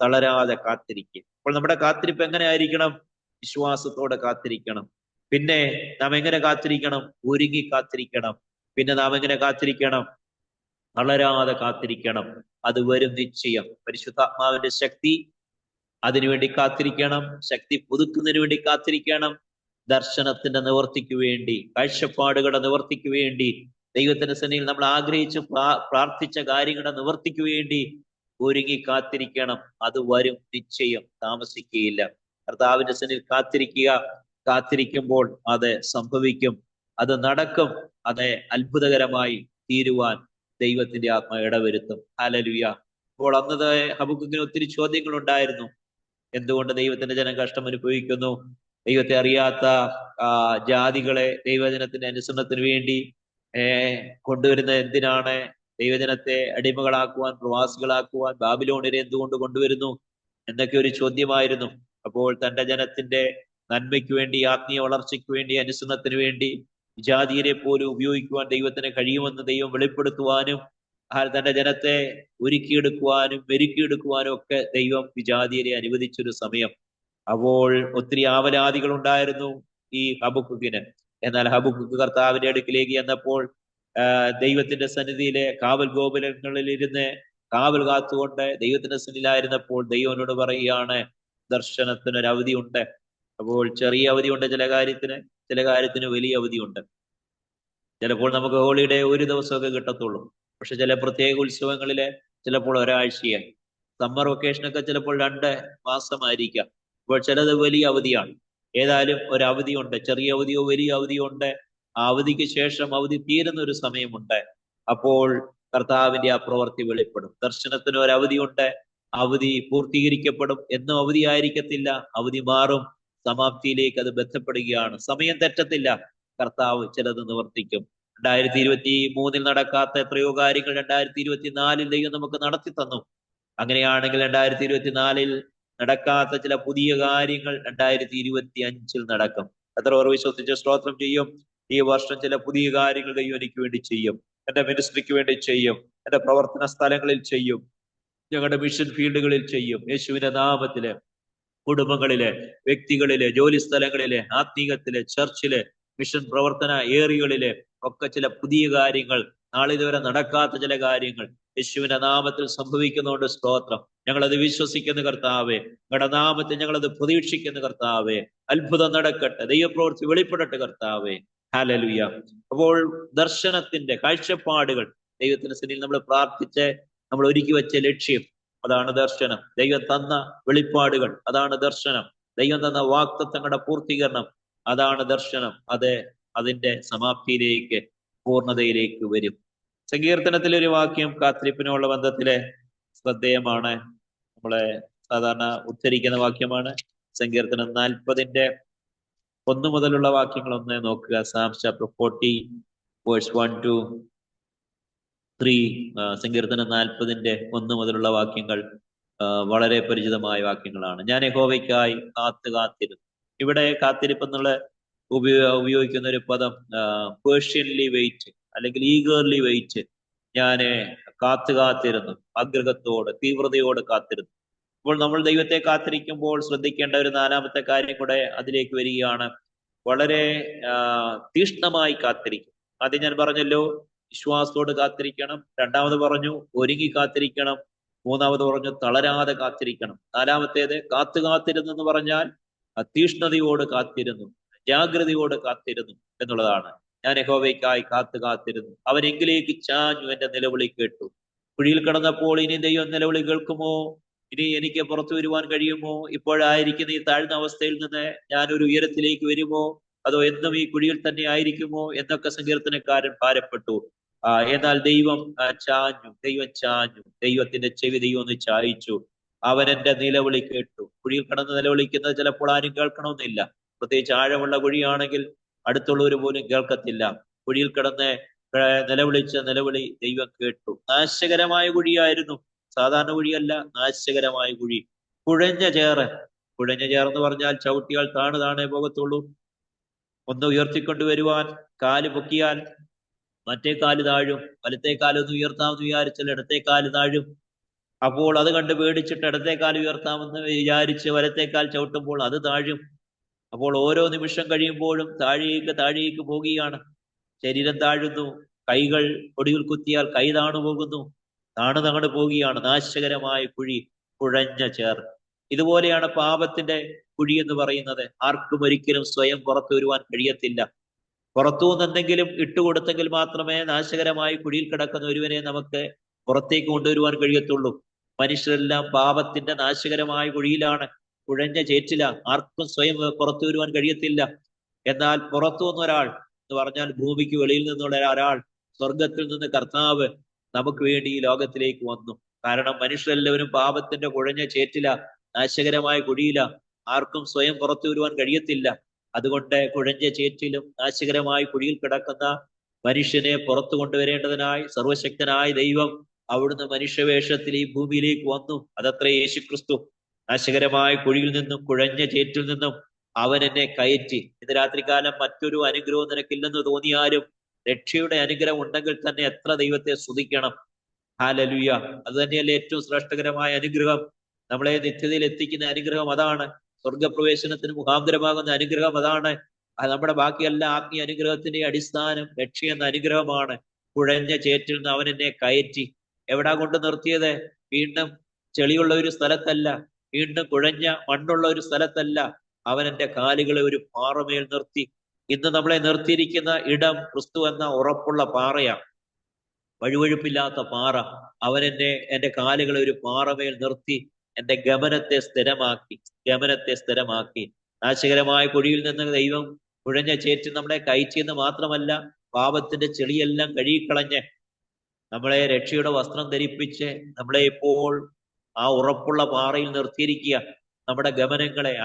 തളരാതെ കാത്തിരിക്കുക. അപ്പോൾ നമ്മുടെ കാത്തിരിപ്പ് എങ്ങനെ ആയിരിക്കണം? വിശ്വാസത്തോടെ കാത്തിരിക്കണം. പിന്നെ നാം എങ്ങനെ കാത്തിരിക്കണം? ഒരുങ്ങി കാത്തിരിക്കണം. പിന്നെ നാം എങ്ങനെ കാത്തിരിക്കണം? തളരാതെ കാത്തിരിക്കണം. അത് വരും, നിശ്ചയം. പരിശുദ്ധാത്മാവിന്റെ ശക്തി, അതിനുവേണ്ടി കാത്തിരിക്കണം. ശക്തി പുതുക്കുന്നതിന് വേണ്ടി കാത്തിരിക്കണം. ദർശനത്തിന്റെ നിവർത്തിക്ക് വേണ്ടി, കാഴ്ചപ്പാടുകളുടെ നിവർത്തിക്ക് വേണ്ടി, ദൈവത്തിന്റെ സന്നിധിയിൽ നമ്മൾ ആഗ്രഹിച്ച് പ്രാർത്ഥിച്ച കാര്യങ്ങളുടെ നിവർത്തിക്ക് വേണ്ടി ഒരുങ്ങി കാത്തിരിക്കണം. അത് വരും, നിശ്ചയം, താമസിക്കുകയില്ല. കർത്താവിന്റെ സന്നിധിയിൽ കാത്തിരിക്കുക. കാത്തിരിക്കുമ്പോൾ അത് സംഭവിക്കും, അത് നടക്കും. അത് അത്ഭുതകരമായി തീരുവാൻ ദൈവത്തിന്റെ ആത്മ ഇടവരുത്തും. ഹല്ലേലൂയ. അപ്പോൾ അന്നത് ഹബക്കുക്കിന് ഒത്തിരി ചോദ്യങ്ങൾ ഉണ്ടായിരുന്നു. എന്തുകൊണ്ട് ദൈവത്തിന്റെ ജനം കഷ്ടം അനുഭവിക്കുന്നു? ദൈവത്തെ അറിയാത്ത ജാതികളെ ദൈവജനത്തിന്റെ അനുസരണത്തിന് വേണ്ടി കൊണ്ടുവരുന്നത് എന്തിനാണ്? ദൈവജനത്തെ അടിമകളാക്കുവാൻ, പ്രവാസികളാക്കുവാൻ ബാബിലോണിനെ എന്തുകൊണ്ട് കൊണ്ടുവരുന്നു എന്നൊക്കെ ഒരു ചോദ്യമായിരുന്നു. അപ്പോൾ തന്റെ ജനത്തിന്റെ നന്മയ്ക്ക് വേണ്ടി, ആത്മീയ വളർച്ചയ്ക്ക് വേണ്ടി, അനുസരണത്തിന് വേണ്ടി വിജാതിയരെ പോലും ഉപയോഗിക്കുവാൻ ദൈവത്തിന് കഴിയുമെന്ന് ദൈവം വെളിപ്പെടുത്തുവാനും തന്റെ ജനത്തെ ഒരുക്കിയെടുക്കുവാനും മെരുക്കിയെടുക്കുവാനും ഒക്കെ ദൈവം വിജാതിയരെ അനുവദിച്ചൊരു സമയം. അപ്പോൾ ഒത്തിരി ആവലാദികൾ ഉണ്ടായിരുന്നു ഈ ഹബക്കുക്കിന്. എന്നാൽ ഹബക്കുക്ക് കർത്താവിന്റെ അടുക്കിലേക്ക് എന്നപ്പോൾ ദൈവത്തിന്റെ സന്നിധിയിലെ കാവൽ ഗോപുരങ്ങളിൽ ഇരുന്ന് കാവൽ കാത്തുകൊണ്ട് ദൈവത്തിന്റെ സന്നിധിയിലായിരുന്നപ്പോൾ ദൈവനോട് പറയുകയാണ്, ദർശനത്തിനൊരവധി ഉണ്ട്. അപ്പോൾ ചെറിയ അവധിയുണ്ട് ചില കാര്യത്തിന് വലിയ അവധിയുണ്ട്. ചിലപ്പോൾ നമുക്ക് ഹോളിഡേ ഒരു ദിവസമൊക്കെ കിട്ടത്തുള്ളൂ. പക്ഷെ ചില പ്രത്യേക ഉത്സവങ്ങളില് ചിലപ്പോൾ ഒരാഴ്ചയായി. സമ്മർ വെക്കേഷനൊക്കെ ചിലപ്പോൾ 2 മാസമായിരിക്കാം. അപ്പോൾ ചിലത് വലിയ അവധിയാണ്. ഏതായാലും ഒരു അവധിയുണ്ട്, ചെറിയ അവധിയോ വലിയ അവധിയോ ഉണ്ട്. ആ അവധിക്ക് ശേഷം അവധി തീരുന്ന ഒരു സമയമുണ്ട്. അപ്പോൾ കർത്താവിന്റെ ആ പ്രവൃത്തി വെളിപ്പെടും. ദർശനത്തിന് ഒരു അവധിയുണ്ട്, അവധി പൂർത്തീകരിക്കപ്പെടും. എന്നും അവധി ആയിരിക്കത്തില്ല, അവധി മാറും, സമാപ്തിയിലേക്ക് അത് ബന്ധപ്പെടുകയാണ്. സമയം തെറ്റത്തില്ല, കർത്താവ് ചിലത് നിവർത്തിക്കും. 2023 നടക്കാത്ത എത്രയോ കാര്യങ്ങൾ 2024 ദൈവം നമുക്ക് നടത്തി തന്നു. അങ്ങനെയാണെങ്കിൽ 2024 നടക്കാത്ത ചില പുതിയ കാര്യങ്ങൾ 2025 നടക്കും. എത്ര പേർ വിശ്വസിച്ച് സ്തോത്രം ചെയ്യും? ഈ വർഷം ചില പുതിയ കാര്യങ്ങൾ ദൈവം എനിക്ക് വേണ്ടി ചെയ്യും, എന്റെ മിനിസ്ട്രിക്ക് വേണ്ടി ചെയ്യും, എന്റെ പ്രവർത്തന സ്ഥലങ്ങളിൽ ചെയ്യും, ഞങ്ങളുടെ മിഷൻ ഫീൽഡുകളിൽ ചെയ്യും. യേശുവിന്റെ നാമത്തില് കുടുംബങ്ങളിലെ, വ്യക്തികളിലെ, ജോലി സ്ഥലങ്ങളിലെ, ആത്മീയത്തിലെ, ചർച്ചിലെ, മിഷൻ പ്രവർത്തന ഏറിയകളിലെ ഒക്കെ ചില പുതിയ കാര്യങ്ങൾ, നാളിതുവരെ നടക്കാത്ത ചില കാര്യങ്ങൾ യേശുവിന്റെ നാമത്തിൽ സംഭവിക്കുന്നതുകൊണ്ട് സ്തോത്രം. ഞങ്ങളത് വിശ്വസിക്കുന്ന കർത്താവേ, ഞങ്ങളുടെ നാമത്തിൽ ഞങ്ങളത് പ്രതീക്ഷിക്കുന്ന കർത്താവേ. അത്ഭുതം നടക്കട്ടെ, ദൈവപ്രവൃത്തി വെളിപ്പെടട്ടെ കർത്താവേ. ഹല്ലേലൂയ. അപ്പോൾ ദർശനത്തിന്റെ കാഴ്ചപ്പാടുകൾ, ദൈവത്തിന്റെ സന്നിധിയിൽ നമ്മൾ പ്രാർത്ഥിച്ച് നമ്മൾ ഒരുക്കി വെച്ച ലക്ഷ്യം, അതാണ് ദർശനം. ദൈവം തന്ന വെളിപ്പാടുകൾ, അതാണ് ദർശനം. ദൈവം തന്ന വാഗ്ദത്തങ്ങളുടെ പൂർത്തീകരണം, അതാണ് ദർശനം. അത് അതിന്റെ സമാപ്തിയിലേക്ക്, പൂർണ്ണതയിലേക്ക് വരും. സങ്കീർത്തനത്തിലെ ഒരു വാക്യം കാത്തിരിപ്പിനുള്ള ബന്ധത്തിലെ ശ്രദ്ധേയമാണ്. നമ്മളെ സാധാരണ ഉദ്ധരിക്കുന്ന വാക്യമാണ്. സങ്കീർത്തനം 40-1 മുതലുള്ള വാക്യങ്ങൾ ഒന്ന് നോക്കുക. Psalms chapter 40 verse 1 to 3. സങ്കീർത്തനം 40-1 മുതലുള്ള വാക്യങ്ങൾ വളരെ പരിചിതമായ വാക്യങ്ങളാണ്. ഞാൻ യഹോവയ്ക്കായി കാത്തിരുന്നു. ഇവിടെ കാത്തിരിപ്പ് എന്നുള്ള ഉപയോഗിക്കുന്ന ഒരു പദം പേർഷ്യൻലി വെയിറ്റ് അല്ലെങ്കിൽ ഈഗർലി വെയിറ്റ്. ഞാൻ കാത്തിരുന്നു, ആഗ്രഹത്തോട്, തീവ്രതയോട് കാത്തിരുന്നു. അപ്പോൾ നമ്മൾ ദൈവത്തെ കാത്തിരിക്കുമ്പോൾ ശ്രദ്ധിക്കേണ്ട ഒരു 4-മത്തെ കാര്യം കൂടെ അതിലേക്ക് വരികയാണ്. വളരെ തീഷ്ണമായി കാത്തിരിക്കും. ആദ്യം ഞാൻ പറഞ്ഞല്ലോ, വിശ്വാസത്തോട് കാത്തിരിക്കണം. രണ്ടാമത് പറഞ്ഞു ഒരുങ്ങി കാത്തിരിക്കണം. മൂന്നാമത് പറഞ്ഞു തളരാതെ കാത്തിരിക്കണം. നാലാമത്തേത് കാത്തിരുന്നു എന്ന് പറഞ്ഞാൽ തീഷ്ണതയോട് കാത്തിരുന്നു, ജാഗ്രതയോട് കാത്തിരുന്നു എന്നുള്ളതാണ്. ഞാൻ യഹോവയ്ക്കായി കാത്തിരുന്നു, അവൻ എങ്കിലേക്ക് ചാഞ്ഞു, എന്റെ നിലവിളി കേട്ടു. കുഴിയിൽ കിടന്നപ്പോൾ ഇനി ദൈവം നിലവിളി കേൾക്കുമോ? ഇനി എനിക്ക് പുറത്തു വരുവാൻ കഴിയുമോ? ഇപ്പോഴായിരിക്കുന്ന ഈ താഴ്ന്ന അവസ്ഥയിൽ നിന്ന് ഞാനൊരു ഉയരത്തിലേക്ക് വരുമോ? അതോ എന്നും ഈ കുഴിയിൽ തന്നെ ആയിരിക്കുമോ എന്നൊക്കെ സങ്കീർത്തനക്കാരൻ ഭാരപ്പെട്ടു. എന്നാൽ ദൈവം ചാഞ്ഞു, ദൈവത്തിന്റെ ചെവി ദൈവം ഒന്ന് ചായിച്ചു. അവൻ എന്റെ നിലവിളി കേട്ടു. കുഴിയിൽ കിടന്ന് നിലവിളിക്കുന്നത് ചിലപ്പോൾ ആരും കേൾക്കണമെന്നില്ല. പ്രത്യേകിച്ച് ആഴമുള്ള കുഴിയാണെങ്കിൽ അടുത്തുള്ളവർ പോലും കേൾക്കത്തില്ല. കുഴിയിൽ കിടന്ന് നിലവിളിച്ച നിലവിളി ദൈവം കേട്ടു. നാശകരമായ കുഴിയായിരുന്നു, സാധാരണ കുഴിയല്ല, നാശകരമായ കുഴി. കുഴഞ്ഞ ചേർന്ന് പറഞ്ഞാൽ ചവിട്ടിയാൽ താണേ പോകത്തുള്ളൂ. ഒന്ന് ഉയർത്തിക്കൊണ്ടുവരുവാൻ കാല് പൊക്കിയാൽ മറ്റേ കാല് താഴും. വലത്തെ കാലൊന്ന് ഉയർത്താമെന്ന് വിചാരിച്ചാൽ ഇടത്തെ കാല് താഴും. അപ്പോൾ അത് കണ്ട് പേടിച്ചിട്ട് ഇടത്തെ കാല് ഉയർത്താമെന്ന് വിചാരിച്ച് വലത്തെ കാൽ ചവിട്ടുമ്പോൾ അത് താഴും. അപ്പോൾ ഓരോ നിമിഷം കഴിയുമ്പോഴും താഴേക്ക് പോകുകയാണ്. ശരീരം താഴുന്നു. കൈകൾ ഒടിയിൽ കുത്തിയാൽ കൈ താണു പോകുന്നു. താണു പോവുകയാണ്. നാശകരമായ കുഴി, കുഴഞ്ഞ ചേർ. ഇതുപോലെയാണ് പാപത്തിന്റെ കുഴി എന്ന് പറയുന്നത്. ആർക്കും ഒരിക്കലും സ്വയം പുറത്തു വരുവാൻ കഴിയത്തില്ല. പുറത്തുനിന്ന് എന്തെങ്കിലും ഇട്ടുകൊടുത്തെങ്കിൽ മാത്രമേ നാശകരമായ കുഴിയിൽ കിടക്കുന്ന ഒരുവനെ നമുക്ക് പുറത്തേക്ക് കൊണ്ടുവരുവാൻ കഴിയത്തുള്ളൂ. മനുഷ്യരെല്ലാം പാപത്തിന്റെ നാശകരമായ കുഴിയിലാണ്, കുഴഞ്ഞ ചേറ്റില. ആർക്കും സ്വയം പുറത്തു വരുവാൻ കഴിയത്തില്ല. എന്നാൽ പുറത്തു നിന്നൊരാൾ എന്ന് പറഞ്ഞാൽ ഭൂമിക്ക് വെളിയിൽ നിന്നുള്ള ഒരാൾ, സ്വർഗത്തിൽ നിന്ന് കർത്താവ് നമുക്ക് വേണ്ടി ഈ ലോകത്തിലേക്ക് വന്നു. കാരണം മനുഷ്യരെല്ലാവരും പാപത്തിന്റെ കുഴഞ്ഞ ചേറ്റില, നാശകരമായ കുഴിയില. ആർക്കും സ്വയം പുറത്തു വരുവാൻ കഴിയത്തില്ല. അതുകൊണ്ട് കുഴഞ്ഞ ചേറ്റിലും നാശകരമായ കുഴിയിൽ കിടക്കുന്ന മനുഷ്യനെ പുറത്തു കൊണ്ടുവരേണ്ടതിനായി സർവശക്തനായ ദൈവം അവിടുന്ന് മനുഷ്യവേഷത്തിൽ ഈ ഭൂമിയിലേക്ക് വന്നു. അതത്രേ യേശുക്രിസ്തു. നാശകരമായ കുഴിയിൽ നിന്നും കുഴഞ്ഞ ചേറ്റിൽ നിന്നും അവൻ എന്നെ കയറ്റി. ഇന്ന് രാത്രികാലം മറ്റൊരു അനുഗ്രഹവും നിനക്കില്ലെന്ന് തോന്നിയാലും രക്ഷയുടെ അനുഗ്രഹം ഉണ്ടെങ്കിൽ തന്നെ എത്ര ദൈവത്തെ സ്തുതിക്കണം. ഹല്ലേലൂയ. അത് തന്നെയല്ലേ ഏറ്റവും ശ്രേഷ്ഠകരമായ അനുഗ്രഹം. നമ്മളെ നിത്യതയിൽ എത്തിക്കുന്ന അനുഗ്രഹം അതാണ്. സ്വർഗപ്രവേശനത്തിന് മുഖാന്തരമാകുന്ന അനുഗ്രഹം അതാണ്. നമ്മുടെ ബാക്കി എല്ലാ ആത്മീയ അനുഗ്രഹത്തിന്റെ അടിസ്ഥാനം രക്ഷ എന്ന അനുഗ്രഹമാണ്. കുഴഞ്ഞ ചേറ്റിൽ നിന്ന് അവൻ എന്നെ കയറ്റി. എവിടാ കൊണ്ട് നിർത്തിയത്? വീണ്ടും ചെളിയുള്ള ഒരു സ്ഥലത്തല്ല, വീണ്ടും കുഴഞ്ഞ മണ്ണുള്ള ഒരു സ്ഥലത്തല്ല. അവൻ എന്റെ കാലുകളെ ഒരു പാറമേൽ നിർത്തി. ഇന്ന് നമ്മളെ നിർത്തിയിരിക്കുന്ന ഇടം ക്രിസ്തു എന്ന ഉറപ്പുള്ള പാറയാണ്, വഴുവഴുപ്പില്ലാത്ത പാറ. അവൻ എന്റെ കാലുകളെ ഒരു പാറമേൽ നിർത്തി എന്റെ ഗമനത്തെ സ്ഥിരമാക്കി. നാശകരമായ കുഴിയിൽ നിന്ന് ദൈവം കുഴഞ്ഞ ചേറ്റിൽ നമ്മളെ കയറ്റിയെന്ന് മാത്രമല്ല, പാപത്തിന്റെ ചെളിയെല്ലാം കഴുകിക്കളഞ്ഞ് നമ്മളെ രക്ഷയുടെ വസ്ത്രം ധരിപ്പിച്ച് നമ്മളെ ഇപ്പോൾ ആ ഉറപ്പുള്ള പാറയിൽ നിർത്തിയിരിക്കുക. നമ്മുടെ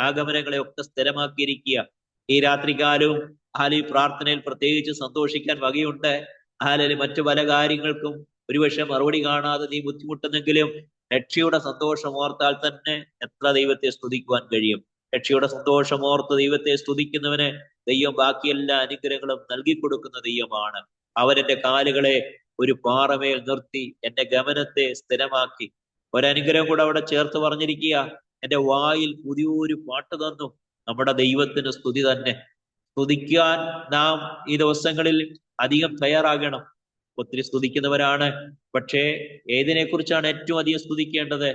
ആഗമനങ്ങളെ ഒക്കെ സ്ഥിരമാക്കിയിരിക്കുക. ഈ രാത്രികാലവും ഈ പ്രാർത്ഥനയിൽ പ്രത്യേകിച്ച് സന്തോഷിക്കാൻ വകയുണ്ട്. മറ്റു പല കാര്യങ്ങൾക്കും ഒരുപക്ഷെ മറുപടി കാണാതെ നീ ബുദ്ധിമുട്ടുന്നെങ്കിലും രക്ഷയുടെ സന്തോഷം ഓർത്താൽ തന്നെ എത്ര ദൈവത്തെ സ്തുതിക്കുവാൻ കഴിയും. രക്ഷയുടെ സന്തോഷം ഓർത്ത് ദൈവത്തെ സ്തുതിക്കുന്നവന് ദൈവം ബാക്കി എല്ലാ അനുഗ്രഹങ്ങളും നൽകി കൊടുക്കുന്ന ദൈവമാണ്. അവൻ എൻ്റെ കാലുകളെ ഒരു പാറമേൽ നിർത്തി എന്റെ ഗമനത്തെ സ്ഥിരമാക്കി. ഒരനുഗ്രഹം കൂടെ അവിടെ ചേർത്ത് പറഞ്ഞിരിക്കുക, എന്റെ വായിൽ പുതിയൊരു പാട്ട് തന്നു. നമ്മുടെ ദൈവത്തിന് സ്തുതി തന്നെ. സ്തുതിക്കാൻ നാം ഈ ദിവസങ്ങളിൽ അധികം തയ്യാറാകണം. ഒത്തിരി സ്തുതിക്കുന്നവരാണ്, പക്ഷേ ഏതിനെ കുറിച്ചാണ് ഏറ്റവും അധികം സ്തുതിക്കേണ്ടത്?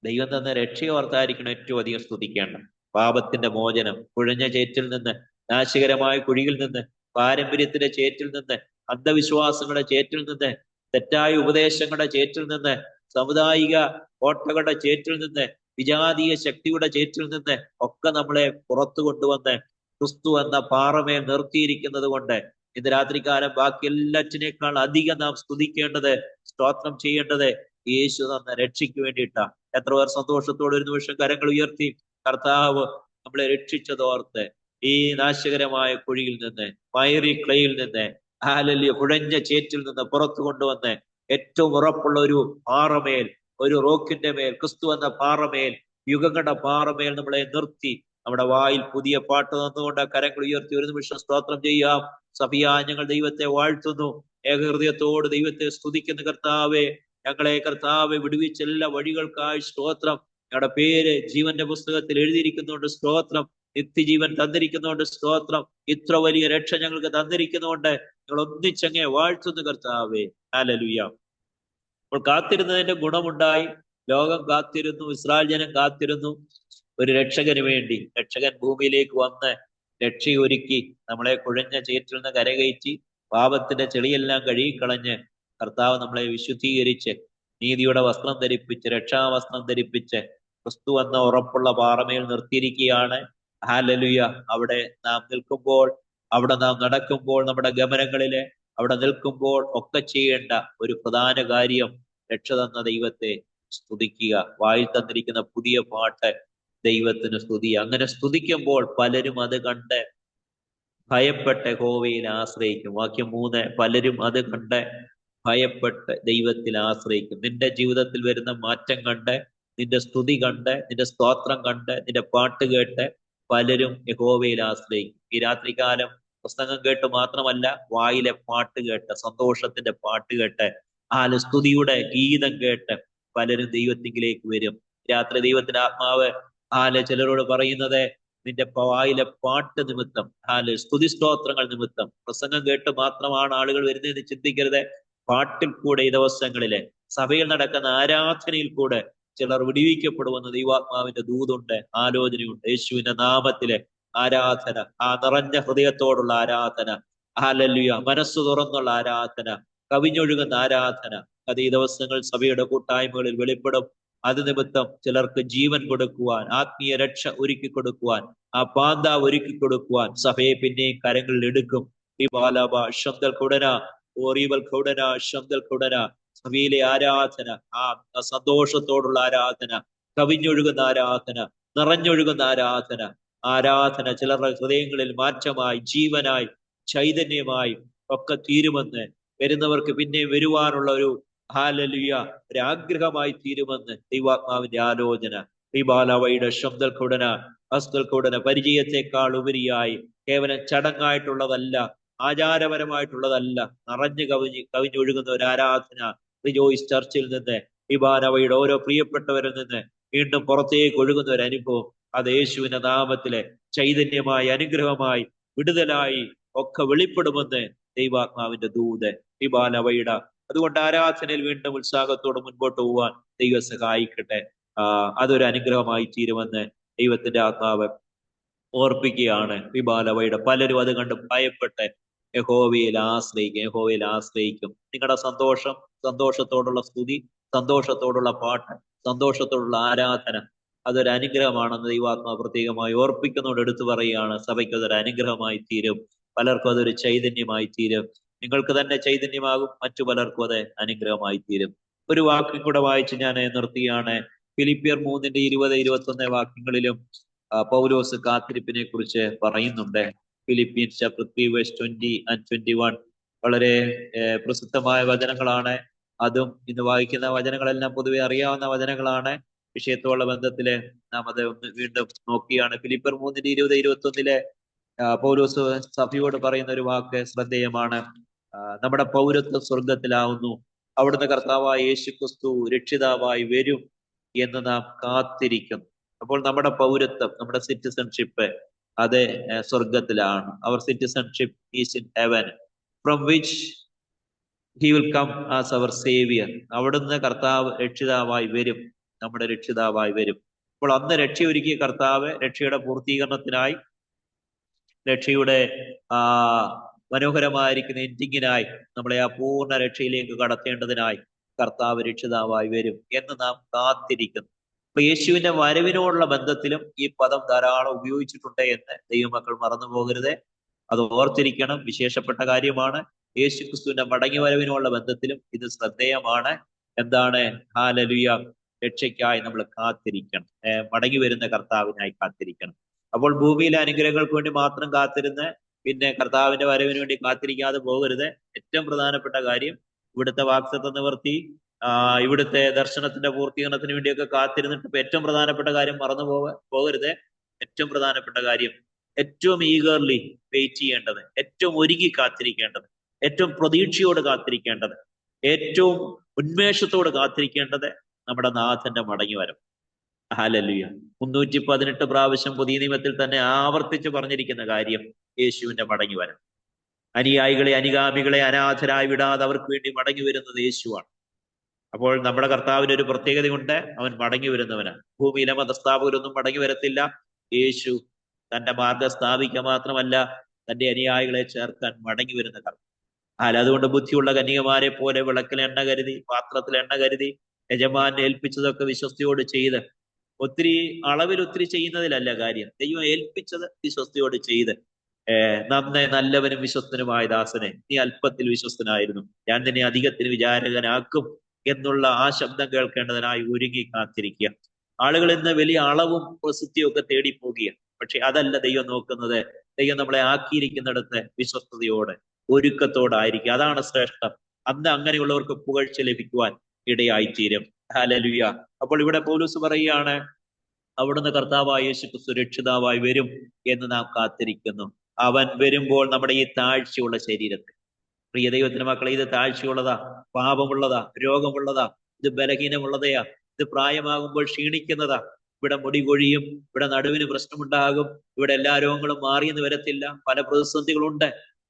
ദൈവം തന്ന രക്ഷയെ ഓർത്തായിരിക്കണം ഏറ്റവും അധികം സ്തുതിക്കേണ്ടത്. പാപത്തിന്റെ മോചനം, കുഴഞ്ഞ ചേറ്റിൽ നിന്ന്, നാശകരമായ കുഴിയിൽ നിന്ന്, പാരമ്പര്യത്തിന്റെ ചേറ്റിൽ നിന്ന്, അന്ധവിശ്വാസങ്ങളുടെ ചേറ്റിൽ നിന്ന്, തെറ്റായ ഉപദേശങ്ങളുടെ ചേറ്റിൽ നിന്ന്, സമുദായിക കോട്ടകളുടെ ചേറ്റിൽ നിന്ന്, വിജാതീയ ശക്തിയുടെ ചേറ്റിൽ നിന്ന് ഒക്കെ നമ്മളെ പുറത്തു കൊണ്ടുവന്ന് ക്രിസ്തു എന്ന പാറമേൽ നിർത്തിയിരിക്കുന്നത് കൊണ്ട് ഇന്ന് രാത്രികാലം ബാക്കി എല്ലാറ്റിനേക്കാൾ അധികം നാം സ്തുതിക്കേണ്ടത്, സ്തോത്രം ചെയ്യേണ്ടത് യേശു തന്ന രക്ഷയ്ക്ക് വേണ്ടിയിട്ടാണ്. എത്ര പേർ സന്തോഷത്തോടെ ഒരു നിമിഷം കരങ്ങൾ ഉയർത്തി കർത്താവ് നമ്മളെ രക്ഷിച്ചതോർത്ത് ഈ നാശകരമായ കുഴിയിൽ നിന്ന്, ഫയറി ക്ലേയിൽ നിന്ന്, കുഴഞ്ഞ ചേറ്റിൽ നിന്ന് പുറത്തു കൊണ്ടുവന്ന് ഏറ്റവും ഉറപ്പുള്ള ഒരു പാറമേൽ, ഒരു റോക്കിന്റെ മേൽ, ക്രിസ്തു എന്ന പാറമേൽ, യുഗങ്ങളുടെ പാറമേൽ നമ്മളെ നിർത്തി നമ്മുടെ വായിൽ പുതിയ പാട്ട് തന്നുകൊണ്ട് കരങ്ങൾ ഉയർത്തി ഒരു നിമിഷം സ്തോത്രം ചെയ്യാം. സഭയാ, ഞങ്ങൾ ദൈവത്തെ വാഴ്ത്തുന്നു, ഏകഹൃദയത്തോട് ദൈവത്തെ സ്തുതിക്കുന്ന കർത്താവെ, ഞങ്ങളെ കർത്താവെ വിടുവിച്ച എല്ലാ വഴികൾക്കായി സ്തോത്രം. ഞങ്ങളുടെ പേര് ജീവന്റെ പുസ്തകത്തിൽ എഴുതിയിരിക്കുന്നുണ്ട്, സ്തോത്രം. നിത്യജീവൻ തന്നിരിക്കുന്നുണ്ട്, സ്തോത്രം. ഇത്ര വലിയ രക്ഷ ഞങ്ങൾക്ക് തന്നിരിക്കുന്നുണ്ട്. ഞങ്ങൾ ഒന്നിച്ചങ്ങേ വാഴ്ത്തുന്നു കർത്താവെ. ഹല്ലേലൂയ. അപ്പോൾ കാത്തിരുന്നതിന്റെ ഗുണമുണ്ടായി. ലോകം കാത്തിരുന്നു, ഇസ്രായേൽ ജനം കാത്തിരുന്നു ഒരു രക്ഷകന് വേണ്ടി. രക്ഷകൻ ഭൂമിയിലേക്ക് വന്ന് രക്ഷയൊരുക്കി നമ്മളെ കുഴഞ്ഞ ചേറ്റിൽ നിന്ന് കരകയറ്റി പാപത്തിന്റെ ചെളിയെല്ലാം കഴുകിക്കളഞ്ഞ് കർത്താവ് നമ്മളെ വിശുദ്ധീകരിച്ച് നീതിയുടെ വസ്ത്രം ധരിപ്പിച്ച്, രക്ഷാവസ്ത്രം ധരിപ്പിച്ച് ക്രിസ്തു എന്ന ഉറപ്പുള്ള പാറമേൽ നിർത്തിയിരിക്കുകയാണ്. ഹല്ലേലൂയ. അവിടെ നാം നിൽക്കുമ്പോൾ, അവിടെ നാം നടക്കുമ്പോൾ, നമ്മുടെ ഗമനങ്ങളില് അവിടെ നിൽക്കുമ്പോൾ ഒക്കെ ചെയ്യേണ്ട ഒരു പ്രധാന കാര്യം രക്ഷ തന്ന ദൈവത്തെ സ്തുതിക്കുക. വായിൽ തന്നിരിക്കുന്ന പുതിയ പാട്ട് ദൈവത്തിന് സ്തുതി. അങ്ങനെ സ്തുതിക്കുമ്പോൾ പലരും അത് കണ്ട് ഭയപ്പെട്ട് യഹോവയിൽ ആശ്രയിക്കും. വാക്യം 3, പലരും അത് കണ്ട് ഭയപ്പെട്ട് ദൈവത്തിൽ ആശ്രയിക്കും. നിന്റെ ജീവിതത്തിൽ വരുന്ന മാറ്റം കണ്ട്, നിന്റെ സ്തുതി കണ്ട്, നിന്റെ സ്തോത്രം കണ്ട്, നിന്റെ പാട്ട് കേട്ട് പലരും യഹോവയിൽ ആശ്രയിക്കും. ഈ രാത്രികാലം പുസ്തകം കേട്ട് മാത്രമല്ല, വായിലെ പാട്ട് കേട്ട്, സന്തോഷത്തിന്റെ പാട്ട് കേട്ട്, സ്തുതിയുടെ ഗീതം കേട്ട് പലരും ദൈവത്തിലേക്ക് വരും. രാത്രി ദൈവത്തിന്റെ ആത്മാവ് ചിലരോട് പറയുന്നത്, നിന്റെ വായിലെ പാട്ട് നിമിത്തം, സ്തുതി സ്തോത്രങ്ങൾ നിമിത്തം. പ്രസംഗം കേട്ട് മാത്രമാണ് ആളുകൾ വരുന്നതെന്ന് ചിന്തിക്കരുത്. പാട്ടിൽ കൂടെ ഈ ദിവസങ്ങളിലെ സഭയിൽ നടക്കുന്ന ആരാധനയിൽ കൂടെ ചിലർ വിടിവിക്കപ്പെടുമെന്ന് ദൈവാത്മാവിന്റെ ദൂതുണ്ട്, ആലോചനയുണ്ട്. യേശുവിന്റെ നാമത്തിലെ ആരാധന, നിറഞ്ഞ ഹൃദയത്തോടുള്ള ആരാധന, ഹല്ലേലൂയ, മനസ്സ് തുറന്നുള്ള ആരാധന, കവിഞ്ഞൊഴുകുന്ന ആരാധന, അത് ഈ ദിവസങ്ങൾ സഭയുടെ കൂട്ടായ്മകളിൽ വെളിപ്പെടും. അത് നിമിത്തം ചിലർക്ക് ജീവൻ കൊടുക്കുവാൻ, ആത്മീയ രക്ഷ ഒരുക്കി കൊടുക്കുവാൻ, പാന്താവ് ഒരുക്കി കൊടുക്കുവാൻ സഭയെ പിന്നെയും കരങ്ങളിൽ എടുക്കും. സഭയിലെ ആരാധന, സന്തോഷത്തോടുള്ള ആരാധന, കവിഞ്ഞൊഴുകുന്ന ആരാധന, നിറഞ്ഞൊഴുകുന്ന ആരാധന ചിലരുടെ ഹൃദയങ്ങളിൽ മാറ്റമായി, ജീവനായി, ചൈതന്യമായി ഒക്കെ തീരുമെന്ന്, വരുന്നവർക്ക് പിന്നെ വരുവാനുള്ള ഒരു ഹല്ലേലൂയ ഒരാഗ്രഹമായി തീരുമെന്ന് ദൈവാത്മാവിന്റെ ആലോചന. ദീപാലവയുടെ ശബ്ദൽക്കുടന പരിചയത്തെക്കാൾ ഉപരിയായി കേവലം ചടങ്ങായിട്ടുള്ളതല്ല, ആചാരപരമായിട്ടുള്ളതല്ല, നിറഞ്ഞു കവിഞ്ഞൊഴുകുന്ന ഒരു ആരാധന റിജോയ്സ് ചർച്ചിൽ നിന്ന്, ദീപാലവയുടെ ഓരോ പ്രിയപ്പെട്ടവരിൽ നിന്ന് വീണ്ടും പുറത്തേക്ക് ഒഴുകുന്ന ഒരു അനുഭവം. അത് യേശുവിന്റെ നാമത്തിലെ ചൈതന്യമായി, അനുഗ്രഹമായി, വിടുതലായി ഒക്കെ വെളിപ്പെടുമെന്ന് ദൈവാത്മാവിന്റെ ദൂത് ദീപാലവയുടെ. അതുകൊണ്ട് ആരാധനയിൽ വീണ്ടും ഉത്സാഹത്തോടെ മുൻപോട്ട് പോവാൻ ദൈവം സഹായിക്കട്ടെ. അതൊരു അനുഗ്രഹമായി തീരുമെന്ന് ദൈവത്തിന്റെ ആത്മാവ് ഓർപ്പിക്കുകയാണ്. വിബാലവയുടെ പലരും അത് കണ്ട് ഭയപ്പെട്ട് യഹോവയിൽ ആശ്രയിക്കും. നിങ്ങളുടെ സന്തോഷത്തോടുള്ള സ്തുതി, സന്തോഷത്തോടുള്ള പാട്ട്, സന്തോഷത്തോടുള്ള ആരാധന അതൊരു അനുഗ്രഹമാണെന്ന് ദൈവാത്മാ പ്രത്യേകമായി ഓർപ്പിക്കുന്നതോട് എടുത്തു പറയുകയാണ്. സഭയ്ക്ക് അതൊരു അനുഗ്രഹമായി തീരും, പലർക്കും അതൊരു ചൈതന്യമായി തീരും. നിങ്ങൾക്ക് തന്നെ ചൈതന്യമാകും, മറ്റു പലർക്കും അത് അനുഗ്രഹമായി തീരും. ഒരു വാക്യം കൂടെ വായിച്ച് ഞാൻ നിർത്തുകയാണ്. ഫിലിപ്പിയർ 3:20-21 വാക്യങ്ങളിലും പൗലോസ് കാത്തിരിപ്പിനെ കുറിച്ച് പറയുന്നുണ്ട്. ഫിലിപ്പീൻസ് ചാപ്റ്റർ 3:20 and 21 വളരെ പ്രസിദ്ധമായ വചനങ്ങളാണ്. അതും ഇന്ന് വായിക്കുന്ന വചനങ്ങളെല്ലാം പൊതുവെ അറിയാവുന്ന വചനങ്ങളാണ്. വിഷയത്തോടുള്ള ബന്ധത്തില് നാം അത് ഒന്ന് വീണ്ടും നോക്കിയാണ്. ഫിലിപ്പിയർ 3:20-21 പൗലോസ് സഭയോട് പറയുന്ന ഒരു വാക്ക് ശ്രദ്ധേയമാണ്. നമ്മുടെ പൗരത്വം സ്വർഗത്തിലാവുന്നു, അവിടുന്ന് കർത്താവായ യേശുക്രിസ്തു രക്ഷിതാവായി വരും എന്ന് നാം കാത്തിരിക്കുന്നു. അപ്പോൾ നമ്മുടെ പൗരത്വം, നമ്മുടെ സിറ്റിസൺഷിപ്പ് അത് സ്വർഗത്തിലാണ്. Our citizenship is in heaven, from which he will come as our saviour. അവിടുന്ന് കർത്താവ് രക്ഷിതാവായി വരും, നമ്മുടെ രക്ഷിതാവായി വരും. അപ്പോൾ അന്ന് രക്ഷയൊരുക്കിയ കർത്താവ് രക്ഷയുടെ പൂർത്തീകരണത്തിനായി, രക്ഷയുടെ മനോഹരമായിരിക്കുന്ന എൻഡിങ്ങിനായി, നമ്മളെ ആ പൂർണ്ണ രക്ഷയിലേക്ക് കടത്തേണ്ടതിനായി കർത്താവ് രക്ഷിതാവായി വരും എന്ന് നാം കാത്തിരിക്കുന്നു. അപ്പൊ യേശുവിന്റെ വരവിനോടുള്ള ബന്ധത്തിലും ഈ പദം ധാരാളം ഉപയോഗിച്ചിട്ടുണ്ട് എന്ന് ദൈവമക്കൾ മറന്നു പോകരുത്. അത് ഓർത്തിരിക്കണം, വിശേഷപ്പെട്ട കാര്യമാണ്. യേശു ക്രിസ്തുവിന്റെ മടങ്ങി വരവിനോടുള്ള ബന്ധത്തിലും ഇത് ശ്രദ്ധേയമാണ്. എന്താണ്? ഹല്ലേലൂയ, രക്ഷയ്ക്കായി നമ്മൾ കാത്തിരിക്കണം, മടങ്ങി വരുന്ന കർത്താവിനായി കാത്തിരിക്കണം. അപ്പോൾ ഭൂമിയിലെ അനുഗ്രഹങ്ങൾക്ക് വേണ്ടി മാത്രം കാത്തിരുന്ന് പിന്നെ കർത്താവിന്റെ വരവിന് വേണ്ടി കാത്തിരിക്കാതെ പോകരുത്. ഏറ്റവും പ്രധാനപ്പെട്ട കാര്യം ഇവിടുത്തെ വാക്തത്വ നിവർത്തി, ഇവിടുത്തെ ദർശനത്തിന്റെ പൂർത്തീകരണത്തിന് വേണ്ടിയൊക്കെ കാത്തിരുന്നിട്ട് ഇപ്പൊ ഏറ്റവും പ്രധാനപ്പെട്ട കാര്യം മറന്നു പോകരുത്. ഏറ്റവും പ്രധാനപ്പെട്ട കാര്യം, ഏറ്റവും ഈഗർലി വെയിറ്റ് ചെയ്യേണ്ടത്, ഏറ്റവും ഒരുങ്ങി കാത്തിരിക്കേണ്ടത്, ഏറ്റവും പ്രതീക്ഷയോട് കാത്തിരിക്കേണ്ടത്, ഏറ്റവും ഉന്മേഷത്തോട് കാത്തിരിക്കേണ്ടത് നമ്മുടെ നാഥന്റെ മടങ്ങി വരവ്. ഹല്ലേലൂയ. 318 പ്രാവശ്യം പുതിയ നിയമത്തിൽ തന്നെ ആവർത്തിച്ച് പറഞ്ഞിരിക്കുന്ന കാര്യം യേശുവിന്റെ മടങ്ങി വരവ്. അനുയായികളെ, അനുഗാമികളെ അനാഥരായി വിടാതെ അവർക്ക് വേണ്ടി മടങ്ങി വരുന്നത് യേശുവാണ്. അപ്പോൾ നമ്മുടെ കർത്താവിന് ഒരു പ്രത്യേകതയുണ്ട്, അവൻ മടങ്ങി വരുന്നവനാണ്. ഭൂമിയിലെ മതസ്ഥാപകരൊന്നും മടങ്ങി വരത്തില്ല. യേശു തന്റെ മാർഗം സ്ഥാപിക്കുക മാത്രമല്ല, തന്റെ അനുയായികളെ ചേർക്കാൻ മടങ്ങി വരുന്ന കർത്താവ്. അതുകൊണ്ട് ബുദ്ധിയുള്ള കന്യകമാരെ പോലെ വിളക്കിൽ എണ്ണ കരുതി, പാത്രത്തിൽ എണ്ണ കരുതി, യജമാനെ ഏൽപ്പിച്ചതൊക്കെ വിശ്വസ്തയോട് ചെയ്ത്, ഒത്തിരി അളവിൽ ഒത്തിരി ചെയ്യുന്നതിലല്ല കാര്യം, ദൈവം ഏൽപ്പിച്ചത് വിശ്വസ്തയോട് ചെയ്ത്, നന്നേ നല്ലവനും വിശ്വസ്തനുമായ ദാസനെ, നീ അല്പത്തിൽ വിശ്വസ്തനായിരുന്നു, ഞാൻ നിന്നെ അധികത്തിന് വിചാരകനാക്കും എന്നുള്ള ആ ശബ്ദം കേൾക്കേണ്ടതിനായി ഒരുങ്ങി കാത്തിരിക്കുക. ആളുകൾ ഇന്ന് വലിയ അളവും പ്രസിദ്ധിയും ഒക്കെ തേടിപ്പോകുക. പക്ഷെ അതല്ല ദൈവം നോക്കുന്നത്. ദൈവം നമ്മളെ ആക്കിയിരിക്കുന്നിടത്ത് വിശ്വസ്തയോടെ, ഒരുക്കത്തോടായിരിക്കും. അതാണ് ശ്രേഷ്ഠം. അന്ന് അങ്ങനെയുള്ളവർക്ക് പുകഴ്ച ലഭിക്കുവാൻ ഇടയായിത്തീരും. ഹല്ലേലൂയ. അപ്പോൾ ഇവിടെ പൗലോസ് പറയുകയാണ്, അവിടുന്ന് കർത്താവായ യേശുക്രിസ്തു രക്ഷിതാവായി വരും എന്ന് നാം കാത്തിരിക്കുന്നു. അവൻ വരുമ്പോൾ നമ്മുടെ ഈ താഴ്ചയുള്ള ശരീരത്തെ, പ്രിയ ദൈവത്തിന്റെ മക്കളെ, ഇത് താഴ്ചയുള്ളതാ, പാപമുള്ളതാ, രോഗമുള്ളതാ, ഇത് ബലഹീനമുള്ളതയാ, ഇത് പ്രായമാകുമ്പോൾ ക്ഷീണിക്കുന്നതാ. ഇവിടെ മുടി കൊഴിയും, ഇവിടെ നടുവിന് പ്രശ്നമുണ്ടാകും, ഇവിടെ എല്ലാ രോഗങ്ങളും മാറിയെന്ന് വരത്തില്ല, പല പ്രതിസന്ധികളുണ്ട്.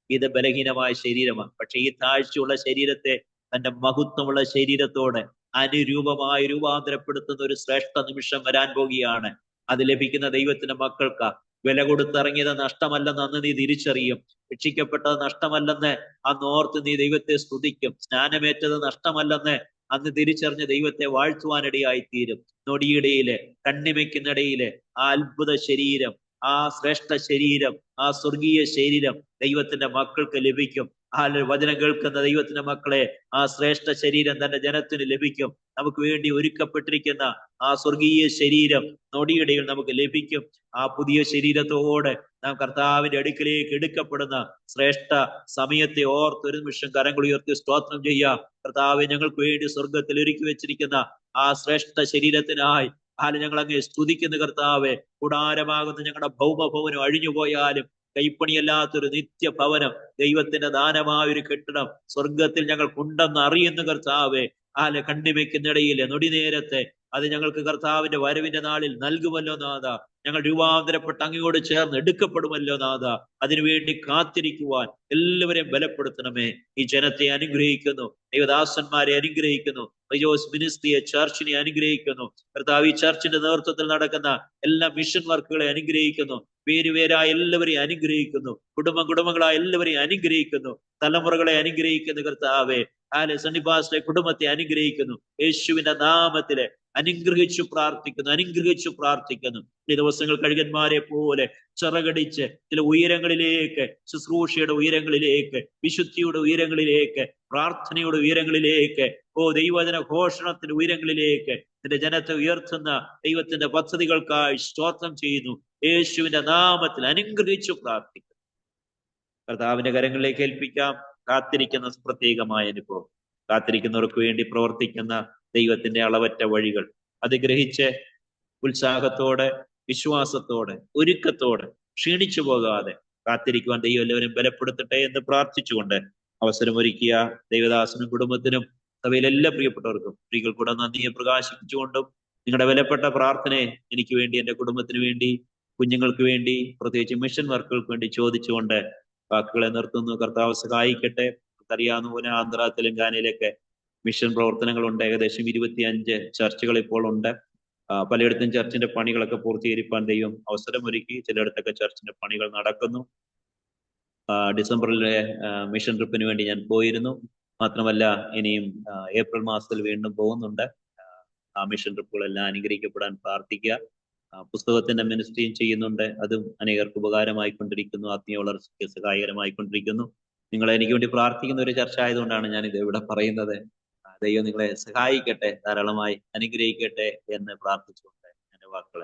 ഇത് ബലഹീനമായ ശരീരമാണ്. പക്ഷെ ഈ താഴ്ചയുള്ള ശരീരത്തെ തന്റെ മഹത്വമുള്ള ശരീരത്തോടെ അനുരൂപമായി രൂപാന്തരപ്പെടുത്തുന്ന ഒരു ശ്രേഷ്ഠ നിമിഷം വരാൻ പോകുകയാണ്. അത് ലഭിക്കുന്ന ദൈവത്തിന്റെ മക്കൾക്ക് വില കൊടുത്തിറങ്ങിയത് നഷ്ടമല്ലെന്ന് അന്ന് നീ തിരിച്ചറിയും. രക്ഷിക്കപ്പെട്ടത് നഷ്ടമല്ലെന്ന് അന്ന് ഓർത്ത് നീ ദൈവത്തെ സ്തുതിക്കും. സ്നാനമേറ്റത് നഷ്ടമല്ലെന്ന് അന്ന് തിരിച്ചറിഞ്ഞ് ദൈവത്തെ വാഴ്ത്തുവാനിടയായിത്തീരും. നൊടിയിടയില്, കണ്ണിമയ്ക്കുന്നിടയില് ആ അത്ഭുത ശരീരം, ആ ശ്രേഷ്ഠ ശരീരം, ആ സ്വർഗീയ ശരീരം ദൈവത്തിന്റെ മക്കൾക്ക് ലഭിക്കും. ആ വചനം കേൾക്കുന്ന ദൈവത്തിന്റെ മക്കളെ, ആ ശ്രേഷ്ഠ ശരീരം തന്റെ ജനത്തിന് ലഭിക്കും. നമുക്ക് വേണ്ടി ഒരുക്കപ്പെട്ടിരിക്കുന്ന ആ സ്വർഗീയ ശരീരം നൊടിയിടയിൽ നമുക്ക് ലഭിക്കും. ആ പുതിയ ശരീരത്തോടെ നാം കർത്താവിന്റെ അടുക്കിലേക്ക് എടുക്കപ്പെടുന്ന ശ്രേഷ്ഠ സമയത്തെ ഓർത്ത് ഒരു നിമിഷം കരങ്ങൾ ഉയർത്തി സ്തോത്രം ചെയ്യാം. കർത്താവെ, ഞങ്ങൾക്ക് വേണ്ടി സ്വർഗത്തിൽ ഒരുക്കി വെച്ചിരിക്കുന്ന ആ ശ്രേഷ്ഠ ശരീരത്തിനായി ഞങ്ങൾ അങ്ങേ സ്തുതിക്കുന്ന കർത്താവെ. കൂടാരമാകുന്ന ഞങ്ങളുടെ ഭൗമഭവനം അഴിഞ്ഞുപോയാലും കൈപ്പണിയല്ലാത്തൊരു നിത്യഭവനം, ദൈവത്തിന്റെ ദാനമായൊരു കെട്ടിടം സ്വർഗത്തിൽ ഞങ്ങൾക്കുണ്ടെന്ന് അറിയുന്ന കർത്താവെ, കണ്ണിമയ്ക്കുന്നിടയിലെ നൊടി നേരത്തെ അത് ഞങ്ങൾക്ക് കർത്താവിന്റെ വരവിന്റെ നാളിൽ നൽകുമല്ലോ നാഥ. ഞങ്ങൾ രൂപാന്തരപ്പെട്ട് അങ്ങയോട് ചേർന്ന് എടുക്കപ്പെടുമല്ലോ നാഥ. അതിനുവേണ്ടി കാത്തിരിക്കുവാൻ എല്ലാവരെയും ബലപ്പെടുത്തണമേ. ഈ ജനത്തെ അനുഗ്രഹിക്കുന്നു, ദൈവദാസന്മാരെ അനുഗ്രഹിക്കുന്നു, റിജോസ് മിനിസ്ട്രിയെ, ചർച്ചിനെ അനുഗ്രഹിക്കുന്നു കർത്താവ്. ഈ ചർച്ചിന്റെ നേതൃത്വത്തിൽ നടക്കുന്ന എല്ലാ മിഷൻ വർക്കുകളെ അനുഗ്രഹിക്കുന്നു. പേരുപേരായ എല്ലാവരെയും അനുഗ്രഹിക്കുന്നു. കുടുംബങ്ങളായ എല്ലാവരെയും അനുഗ്രഹിക്കുന്നു. തലമുറകളെ അനുഗ്രഹിക്കുന്നു കർത്താവെ. സണ്ണിഭാസിലെ കുടുംബത്തെ അനുഗ്രഹിക്കുന്നു. യേശുവിന്റെ നാമത്തില് അനുഗ്രഹിച്ചു പ്രാർത്ഥിക്കുന്നു. ഈ ദിവസങ്ങൾ കഴുകന്മാരെ പോലെ ചിറകടിച്ച് ചില ഉയരങ്ങളിലേക്ക്, ശുശ്രൂഷയുടെ ഉയരങ്ങളിലേക്ക്, വിശുദ്ധിയുടെ ഉയരങ്ങളിലേക്ക്, പ്രാർത്ഥനയുടെ ഉയരങ്ങളിലേക്ക്, ദൈവവചന ഘോഷണത്തിന്റെ ഉയരങ്ങളിലേക്ക് നിന്റെ ജനത്തെ ഉയർത്തുന്ന ദൈവത്തിന്റെ പദ്ധതികൾക്കായി സ്തോത്രം ചെയ്യുന്നു. യേശുവിന്റെ നാമത്തിൽ അനുഗ്രഹിച്ചു പ്രാർത്ഥിക്കുന്നു. കർത്താവിന്റെ കരങ്ങളിലേക്ക് ഏൽപ്പിക്കാം. കാത്തിരിക്കുന്ന പ്രത്യേകമായ അനുഭവം, കാത്തിരിക്കുന്നവർക്ക് വേണ്ടി പ്രവർത്തിക്കുന്ന ദൈവത്തിന്റെ അളവറ്റ വഴികൾ അത് ഗ്രഹിച്ച് ഉത്സാഹത്തോടെ, വിശ്വാസത്തോടെ, ഒരുക്കത്തോടെ, ക്ഷീണിച്ചു പോകാതെ കാത്തിരിക്കുവാൻ ദൈവം എല്ലാവരും ബലപ്പെടുത്തട്ടെ എന്ന് പ്രാർത്ഥിച്ചുകൊണ്ട് അവസരമൊരുക്കിയ ദൈവദാസനും കുടുംബത്തിനും സഭയിലെ എല്ലാ പ്രിയപ്പെട്ടവർക്കും സ്ത്രീകൾ കൂടെ നന്ദിയെ പ്രകാശിപ്പിച്ചുകൊണ്ടും നിങ്ങളുടെ വിലപ്പെട്ട പ്രാർത്ഥനയെ എനിക്ക് വേണ്ടി, എൻ്റെ കുടുംബത്തിന് വേണ്ടി, കുഞ്ഞുങ്ങൾക്ക് വേണ്ടി, പ്രത്യേകിച്ച് മിഷൻ വർക്കുകൾക്ക് വേണ്ടി ചോദിച്ചുകൊണ്ട് വാക്കുകളെ നിർത്തുന്നു. കർത്താവ് സഹായിക്കട്ടെ. അറിയാവുന്ന പോലെ ആന്ധ്ര, തെലങ്കാനയിലൊക്കെ മിഷൻ പ്രവർത്തനങ്ങളുണ്ട്. ഏകദേശം 25 ചർച്ചുകൾ ഇപ്പോൾ ഉണ്ട്. പലയിടത്തും ചർച്ചിന്റെ പണികളൊക്കെ പൂർത്തീകരിക്കാൻ ദൈവം അവസരമൊരുക്കി. ചിലയിടത്തൊക്കെ ചർച്ചിന്റെ പണികൾ നടക്കുന്നു. ഡിസംബറിലെ മിഷൻ ട്രിപ്പിന് വേണ്ടി ഞാൻ പോയിരുന്നു. മാത്രമല്ല ഇനിയും ഏപ്രിൽ മാസത്തിൽ വീണ്ടും പോകുന്നുണ്ട്. ആ മിഷൻ ട്രിപ്പുകളെല്ലാം അനുഗ്രഹിക്കപ്പെടാൻ പ്രാർത്ഥിക്കുക. പുസ്തകത്തിന്റെ മിനിസ്ട്രിയും ചെയ്യുന്നുണ്ട്. അതും അനേകർക്ക് ഉപകാരമായിക്കൊണ്ടിരിക്കുന്നു, ആത്മീയ വളർച്ചയ്ക്ക് സഹായകരമായിക്കൊണ്ടിരിക്കുന്നു. നിങ്ങൾ എനിക്ക് വേണ്ടി പ്രാർത്ഥിക്കുന്ന ഒരു ചർച്ച ആയതുകൊണ്ടാണ് ഞാൻ ഇത് ഇവിടെ പറയുന്നത്. ദൈവം നിങ്ങളെ സഹായിക്കട്ടെ, ധാരാളമായി അനുഗ്രഹിക്കട്ടെ എന്ന് പ്രാർത്ഥിച്ചുകൊണ്ട് എന്റെ വാക്കുകൾ